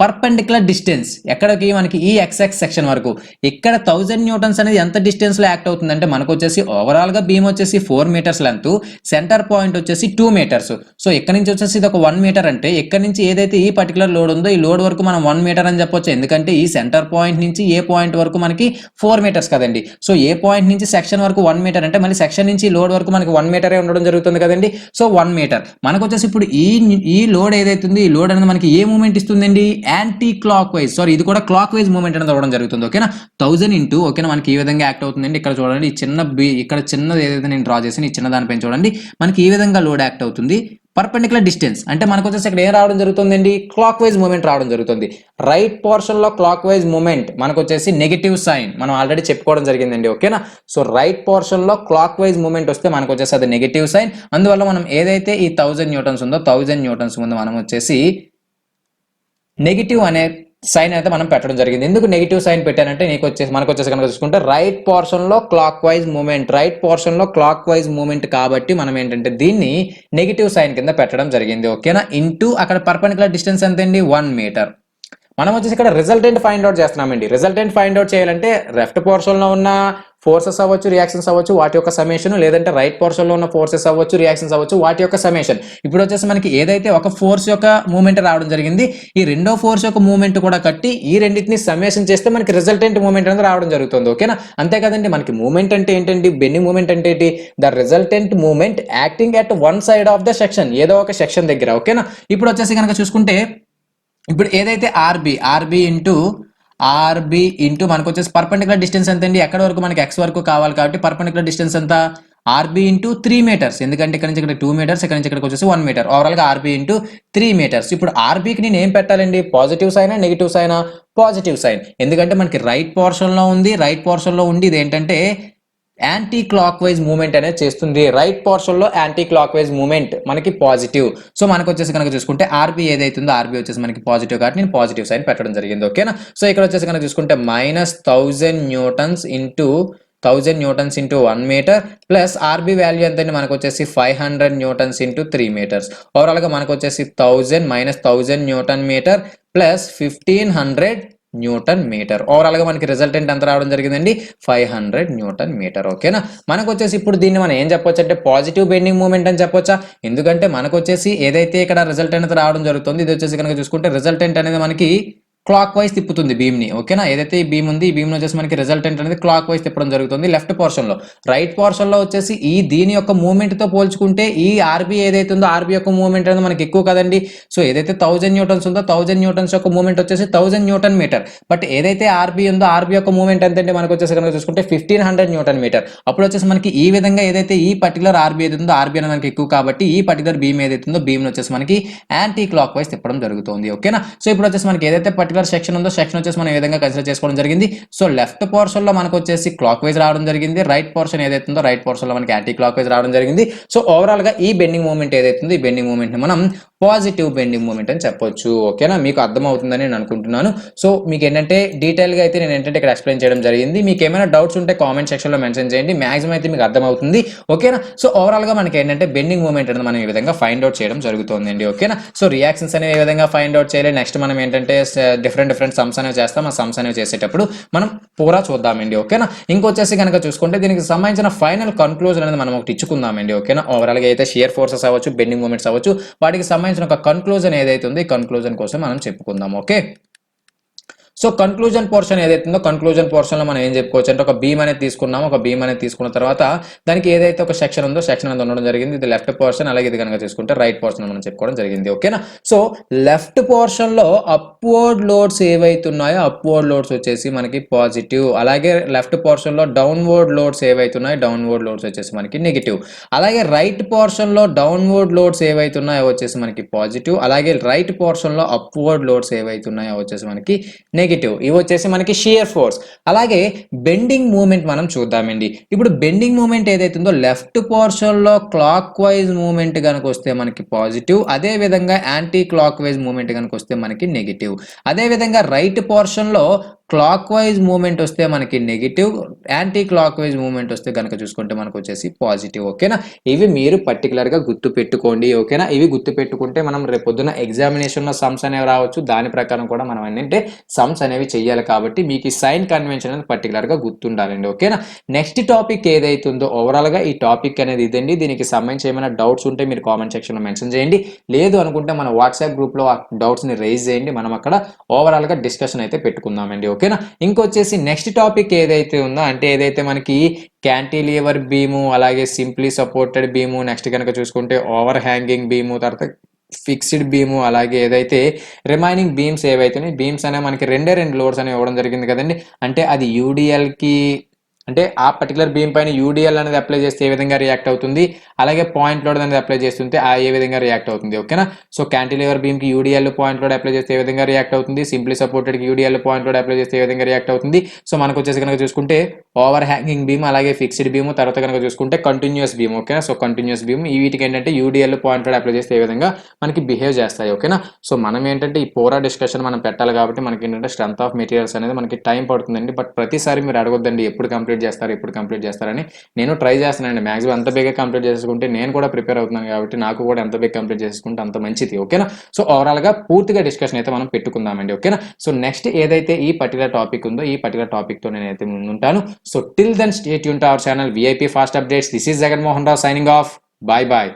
పర్పెండిక్యులర్ డిస్టెన్స్ ఎక్కడికి, మనకి ఈ ఎక్స్ఎక్స్ సెక్షన్ వరకు. ఇక్కడ 1000 న్యూటన్స్ అనేది ఎంత డిస్టెన్స్ లో యాక్ట్ అవుతుంది అంటే మనకు వచ్చేసి ఓవరాల్ గా బీమ్ వచ్చేసి 4 మీటర్స్ లెంత్, సెంటర్ పాయింట్ వచ్చేసి 2 మీటర్స్. సో ఇక్కడ నుంచి వచ్చేసి ఇది ఒక 1 మీటర్ అంటే ఇక్కడ నుంచి ఏదైతే ఈ పర్టికులర్ లోడ్ ఉందో ఈ లోడ్ వరకు మనం 1 మీటర్ అని చెప్పొచ్చు. ఎందుకంటే ఈ సెంటర్ పాయింట్ నుంచి ఏ పాయింట్ వరకు మనకి 4 మీటర్స్ కదండి. సో ఏ పాయింట్ నుంచి సెక్షన్ వరకు 1 మీటర్ అంటే మళ్ళీ సెక్షన్ నుంచి లోడ్ వరకు మనకి 1 మీటరే ఉండడం జరుగుతుంది కదండి. సో 1 మీటర్ మనకు వచ్చేసి ఇప్పుడు ఈ లోడ్ ఏదైతుంది ఈ లోడ్ అనేది మనకి ఏ మూవ్మెంట్ ఇస్తుందండి, యాంటీ క్లాక్ వైజ్, సారీ ఇది కూడా క్లాక్ వైజ్ మూవ్మెంట్ అనేది అవ్వడం జరుగుతుంది. ఓకేనా, 1000 ఇంటూ ఓకేనా మనకి ఈ విధంగా యాక్ట్ అవుతుందండి. ఇక్కడ చూడండి ఈ చిన్న ఇక్కడ చిన్నది ఏదైతే నేను డ్రా చేసి ఈ చిన్న దానిపైన చూడండి మనకి ఈ విధంగా లోడ్ యాక్ట్ అవుతుంది. పర్పెండిక్యులర్ డిస్టెన్స్ అంటే మనకు వచ్చేసి ఇక్కడ ఏం రావడం జరుగుతుందండి, క్లాక్ వైజ్ మూవ్మెంట్ రావడం జరుగుతుంది. రైట్ పోర్షన్ లో క్లాక్ వైజ్ మూవ్మెంట్ మనకు వచ్చేసి నెగిటివ్ సైన్ మనం ఆల్రెడీ చెప్పుకోవడం జరిగిందండి. ఓకేనా, సో రైట్ పోర్షన్ లో క్లాక్ వైజ్ మూవ్మెంట్ వస్తే మనకు వచ్చేసి అది నెగిటివ్ సైన్. అందువల్ల మనం ఏదైతే ఈ 1000 న్యూటన్స్ ఉందో 1000 న్యూటన్స్ ముందు మనం వచ్చేసి నెగిటివ్ అనే సైన్ అయితే మనం పెట్టడం జరిగింది. ఎందుకు నెగిటివ్ సైన్ పెట్టానంటే మనకు వచ్చేసి కనుక చూసుకుంటే రైట్ పోర్షన్ లో clock wise movement, right portion లో క్లాక్ వైజ్ మూవ్మెంట్ కాబట్టి మనం ఏంటంటే దీన్ని నెగిటివ్ సైన్ కింద పెట్టడం జరిగింది. ఓకేనా, ఇంటూ అక్కడ పర్పెండిక్యులర్ డిస్టెన్స్ ఎంత అండి, 1 మీటర్. మనం వచ్చేసి ఇక్కడ రిజల్టెంట్ ఫైండ్ అవుట్ చేస్తున్నామండి. రిజల్టెంట్ ఫైండ్ అవుట్ చేయాలంటే లెఫ్ట్ పోర్షన్ లో ఉన్న ఫోర్సెస్ అవ్వచ్చు, రియాక్షన్స్ అవ్వచ్చు, వాటి యొక్క సಮೇషన్, లేదంటే రైట్ పోర్షన్ లో ఉన్న ఫోర్సెస్ అవ్వచ్చు, రియాక్షన్స్ అవ్వచ్చు, వాటి యొక్క సಮೇషన్. ఇప్పుడు వచ్చేసి మనకి ఏదైతే ఒక ఫోర్స్ యొక్క మూవ్మెంట్ రావడం జరిగింది ఈ రెండో ఫోర్స్ యొక్క మూవ్మెంట్ కూడా కట్టి ఈ రెండింటిని సమ్మేషన్ చేస్తే మనకి రిజల్టెంట్ మూవ్మెంట్ అనేది రావడం జరుగుతుంది. ఓకేనా, అంతే కదండి. మనకి మూవ్మెంట్ అంటే ఏంటండి, బెండింగ్ మూవ్మెంట్ అంటే ఏంటి, the resultant movement acting at one side of the section, ఏదో ఒక సెక్షన్ దగ్గర. ఓకేనా, ఇప్పుడు వచ్చేసి కనుక చూసుకుంటే ఇప్పుడు ఏదైతే ఆర్బి ఇంటూ మనకు వచ్చేసి పర్పెండిక్యులర్ డిస్టెన్స్ ఎంత అండి, ఎక్కడ వరకు మనకి ఎక్స్ వరకు కావాలి కాబట్టి పర్పెండిక్యులర్ డిస్టెన్స్ ఎంత, ఆర్బి ఇంటూ 3 మీటర్స్. ఎందుకంటే ఇక్కడ నుంచి ఇక్కడ 2 మీటర్స్, ఇక్కడ నుంచి ఇక్కడికి వచ్చేసి 1 మీటర్, ఓవరాల్ గా ఆర్బి ఇంటూ 3 మీటర్స్. ఇప్పుడు ఆర్బికి నేను ఏం పెట్టాలండి, పాజిటివ్ సైనా నెగిటివ్ సైనా, పాజిటివ్ సైన్. ఎందుకంటే మనకి రైట్ పోర్షన్ లో ఉంది, రైట్ పోర్షన్ లో ఉండి ఇది ఏంటంటే యాంటీ క్లాక్ వైజ్ మూవ్మెంట్ అనేది చేస్తుంది. రైట్ పోర్షన్ లో యాంటీ క్లాక్ వైజ్ మూవ్మెంట్ మనకి పాజిటివ్. సో మనకు వచ్చేసి కనుక చూసుకుంటే ఆర్బి ఏదైతుందో ఆర్బి వచ్చేసి మనకి పాజిటివ్ కాబట్టి నేను పాజిటివ్ సైన్ పెట్టడం జరిగింది. ఓకేనా, సో ఇక్కడ వచ్చేసి కనుక చూసుకుంటే -1000 newtons into 1000 newtons into 1 metre plus R B value ఎంత అండి, మనకు వచ్చేసి 500 న్యూటన్స్ ఇంటూ 3 మీటర్స్. ఓవరాల్ గా మనకు వచ్చేసి 1000 newton metre plus 1500 newton metre. Overall గా మనకి రిజల్టెంట్ ఎంత రావడం జరిగిందండి, 500 న్యూటన్ మీటర్. ఓకేనా, మనకు వచ్చేసి ఇప్పుడు దీన్ని మనం ఏం చెప్పొచ్చు అంటే పాజిటివ్ బెండింగ్ మూవ్మెంట్ అని చెప్పొచ్చా. ఎందుకంటే మనకు వచ్చేసి ఏదైతే ఇక్కడ రిజల్టెంట్ రావడం జరుగుతుంది ఇది వచ్చేసి కనుక చూసుకుంటే రిజల్టెంట్ అనేది మనకి క్లాక్ వైజ్ తిప్పుతుంది బీమ్ ని. ఓకేనా, ఏదైతే ఈ బీమ్ ఉంది ఈ బీమ్ వచ్చేసి మనకి రిజల్టెంట్ అనేది క్లాక్ వైజ్ తిప్పడం జరుగుతుంది లెఫ్ట్ పోర్షన్ లో. రైట్ పోర్షన్ లో వచ్చేసి దీని యొక్క మూవ్మెంట్ తో పోల్చుకుంటే ఈ ఆర్బి ఏదైతే ఉందో ఆర్బి యొక్క మూవ్మెంట్ అనేది మనకి ఎక్కువ కదండి. సో ఏదైతే 1000 న్యూటన్స్ ఉందో 1000 న్యూటన్స్ యొక్క మూవ్మెంట్ వచ్చేసి 1000 న్యూటన్ మీటర్. బట్ ఏదైతే ఆర్బి ఉందో ఆర్బి యొక్క మూవ్మెంట్ ఎంత అంటే మనకు వచ్చేసి కనుక చూసుకుంటే 1500 న్యూటన్ మీటర్. అప్పుడు వచ్చేసి మనకి ఈ విధంగా ఏదైతే ఈ పర్టికులర్ ఆర్బి ఏదైతే ఉందో ఆర్బి అనేది మనకి ఎక్కువ కాబట్టి ఈ పర్టికులర్ బీమ్ ఏదైతే ఉందో బీమ్ వచ్చేసి మనకి యాంటీ క్లాక్ వైజ్ తిప్పడం జరుగుతుంది. ఓకేనా, సో ఇప్పుడు వచ్చేసి మనకి ఏదైతే పర్టికులర్ సెక్షన్ ఉందో సెక్షన్ వచ్చేసి మనం ఏ విధంగా కన్సిడర్ చేసుకోవడం జరిగింది. సో లెఫ్ట్ పోర్షన్ లో మనకు వచ్చేసి క్లాక్ వైజ్ రావడం జరిగింది, రైట్ పోర్షన్ ఏదైతే ఉందో రైట్ పోర్షన్ లో మనకి యాంటీ క్లాక్ వైజ్ రావడం జరిగింది. సో ఓవరాల్ గా ఈ బెండింగ్ మూవ్మెంట్ ఏదైతే ఉందో ఈ బెండింగ్ మూవ్మెంట్ ని మనం పాజిటివ్ బెండింగ్ మూవ్మెంట్ అని చెప్పొచ్చు. ఓకేనా, మీకు అర్థమవుతుందని నేను అనుకుంటున్నాను. సో మీకు ఏంటంటే డీటెయిల్ గా అయితే నేను ఏంటంటే ఇక్కడ ఎక్స్ప్లెయిన్ చేయడం జరిగింది. మీకు ఏమైనా డౌట్స్ ఉంటే కామెంట్ సెక్షన్ లో మెన్షన్ చేయండి, మాక్సిమం అయితే మీకు అర్థమవుతుంది. ఓకేనా, సో ఓవరాల్ గా మనకి ఏంటంటే బెండింగ్ మూవ్మెంట్ అనేది మనం ఈ విధంగా ఫైండ్ అవుట్ చేయడం జరుగుతుందండి. ఓకేనా, సో రియాక్షన్స్ అనేవి ఏ విధంగా ఫైండ్ అవుట్ చేయాలి, నెక్స్ట్ మనం ఏంటంటే డిఫరెంట్ సమ్స్ అనేవి చేస్తాం. ఆ సమ్స్ అనేవి చేసేటప్పుడు మనం పూరా చూద్దామండి. ఓకేనా, ఇంకొచ్చేసి కనుక చూసుకుంటే దీనికి సంబంధించిన ఫైనల్ కన్క్లూజన్ అనేది మనం ఒకటి ఇచ్చుకుందామండి. ఓకేనా, ఓవరాల్ గా అయితే షియర్ ఫోర్సెస్ అవ్వచ్చు, బెండింగ్ మూవ్మెంట్స్ అవ్వచ్చు, వాటికి సంబంధించిన ఒక కన్క్లూజన్ ఏదైతే ఉందో ఈ కన్క్లూజన్ కోసం మనం చెప్పుకుందాం. ఓకే, సో కన్క్లూజన్ పోర్షన్ ఏదైతుందో కన్క్లూజన్ పోర్షన్ లో మనం ఏం చెప్పుకోవచ్చు అంటే ఒక బీమ్ అనేది తీసుకున్నాము. ఒక బీమ్ అనేది తీసుకున్న తర్వాత దానికి ఏదైతే ఒక సెక్షన్ ఉందో సెక్షన్ అనేది ఉండడం జరిగింది. ఇది లెఫ్ట్ పోర్షన్, అలాగే ఇది కనుక చూసుకుంటే రైట్ పోర్షన్ మనం చెప్పుకోవడం జరిగింది. ఓకేనా. సో లెఫ్ట్ పోర్షన్ లో అప్వర్డ్ లోడ్స్ ఏవైతున్నాయో అప్వర్డ్ లోడ్స్ వచ్చేసి మనకి పాజిటివ్, అలాగే లెఫ్ట్ పోర్షన్ లో డౌన్వర్డ్ లోడ్స్ ఏవైతున్నాయో డౌన్వర్డ్ లోడ్స్ వచ్చేసి మనకి నెగిటివ్, అలాగే రైట్ పోర్షన్ లో డౌన్వర్డ్ లోడ్స్ ఏవైతున్నాయో వచ్చేసి మనకి పాజిటివ్, అలాగే రైట్ పోర్షన్ లో అప్వర్డ్ లోడ్స్ ఏవైతున్నాయో వచ్చేసి మనకి నెగిటివ్. ఇవి వచ్చేసి మనకి షియర్ ఫోర్స్. అలాగే బెండింగ్ మూమెంట్ మనం చూద్దామండి. ఇప్పుడు బెండింగ్ మూమెంట్ ఏదైతుందో లెఫ్ట్ పోర్షన్ లో క్లాక్ వైజ్ మూమెంట్ కనుక వస్తే మనకి పాజిటివ్, అదే విధంగా యాంటీ క్లాక్ వైజ్ మూమెంట్ కనుక వస్తే మనకి నెగిటివ్. అదే విధంగా రైట్ పోర్షన్ లో క్లాక్ వైజ్ మూమెంట్ వస్తే మనకి negative, anti clock wise moment వస్తే కనుక చూసుకుంటే మనకు వచ్చేసి పాజిటివ్. ఓకేనా. ఇవి మీరు పర్టికులర్ గా గుర్తు పెట్టుకోండి. ఓకేనా. ఇవి గుర్తు పెట్టుకుంటే మనం రేపొద్దున ఎగ్జామినేషన్ లో సమ్స్ అనేవి రావచ్చు. దాని ప్రకారం కూడా మనం ఏంటంటే సమ్స్ అనేవి చెయ్యాలి. కాబట్టి మీకు ఈ సైన్ కన్వెన్షన్ అనేది పర్టికులర్ గా గుర్తుండాలండి. ఓకేనా. నెక్స్ట్ టాపిక్ ఏదైతుందో ఓవరాల్ గా ఈ టాపిక్ అనేది ఇదండి. దీనికి సంబంధించి ఏమైనా డౌట్స్ ఉంటే మీరు కామెంట్ సెక్షన్ లో మెన్షన్ చేయండి. లేదు అనుకుంటే మన వాట్సాప్ గ్రూప్ లో ఆ డౌట్స్ ని రైజ్ చేయండి. మనం అక్కడ ఓవరాల్ గా డిస్కషన్ అయితే పెట్టుకుందామండి. ఓకేనా. ఇంకొచ్చేసి నెక్స్ట్ టాపిక్ ఏదైతే ఉందో అంటే ఏదైతే మనకి క్యాంటిలివర్ బీము, అలాగే సింప్లీ సపోర్టెడ్ బీము, నెక్స్ట్ కనుక చూసుకుంటే ఓవర్ హ్యాంగింగ్ బీము, తర్వాత ఫిక్స్డ్ బీము, అలాగే ఏదైతే రిమైనింగ్ బీమ్స్ ఏవైతే బీమ్స్ అనేవి మనకి రెండు లోడ్స్ అనేవి ఇవ్వడం జరిగింది కదండి. అంటే అది యూడిఎల్ కి అంటే ఆ పర్టికులర్ బీమ్ పైన యూడిఎల్ అనేది అప్లై చేస్తే ఏ విధంగా రియాక్ట్ అవుతుంది, అలాగే పాయింట్ లోడ్ అనేది అప్లై చేస్తుంటే ఏ విధంగా రియాక్ట్ అవుతుంది. ఓకేనా. సో క్యాంటిలివర్ బీమ్ కి యూడిఎల్ పాయింట్ లోడ్ అప్లై చేస్తే ఏ విధంగా రియాక్ట్ అవుతుంది, సింప్లీ సపోర్టెడ్ కి యూడిఎల్ పాయింట్ లోడ్ అప్లై చేస్తే ఏ విధంగా రియాక్ట్ అవుతుంది. సో మనకు వచ్చేసి కనుక చూసుకుంటే ఓవర్ హ్యాంగింగ్ బీమ్, అలాగే ఫిక్స్డ్ బీమ్, తర్వాత కనుక చూసుకుంటే కంటిన్యూస్ బీమ్. ఓకేనా. సో కంటిన్యూస్ బీమ్ ఈ వీటికి ఏంటంటే యూడిఎల్ పాయింట్ లోడ్ అప్లై చేస్తే ఏ విధంగా మనకి బిహేవ్ చేస్తాయి. ఓకేనా. సో మనం ఏంటంటే ఈ పోరా డిస్కషన్ మనం పెట్టాలి కాబట్టి మనకి ఏంటంటే స్ట్రెంత్ ఆఫ్ మెటీరియల్స్ అనేది మనకి టైం పడుతుందండి. బట్ ప్రతిసారి మీరు అడగొద్దండి ఎప్పుడు కంప్లీట్ చేస్తారని. నేను ట్రై చేస్తానండి. మాక్సిమం ఎంత బేగా కంప్లీట్ చేసుకుంటే నేను కూడా ప్రిపేర్ అవుతున్నాను కాబట్టి నాకు కూడా ఎంత బేగా కంప్లీట్ చేసుకుంటే అంత మంచిది. ఓకేనా. సో ఓవరాల్ గా పూర్తిగా డిస్కషన్ అయితే మనం పెట్టుకుందామండి. ఓకేనా. సో నెక్స్ట్ ఏదైతే ఈ పర్టికులర్ టాపిక్ ఉందో ఈ పర్టికులర్ టాపిక్ తో నేనైతే ముందుంటాను. So till then stay tuned to our channel VIP fast updates. This is Jaganmohan Rao signing off. Bye bye.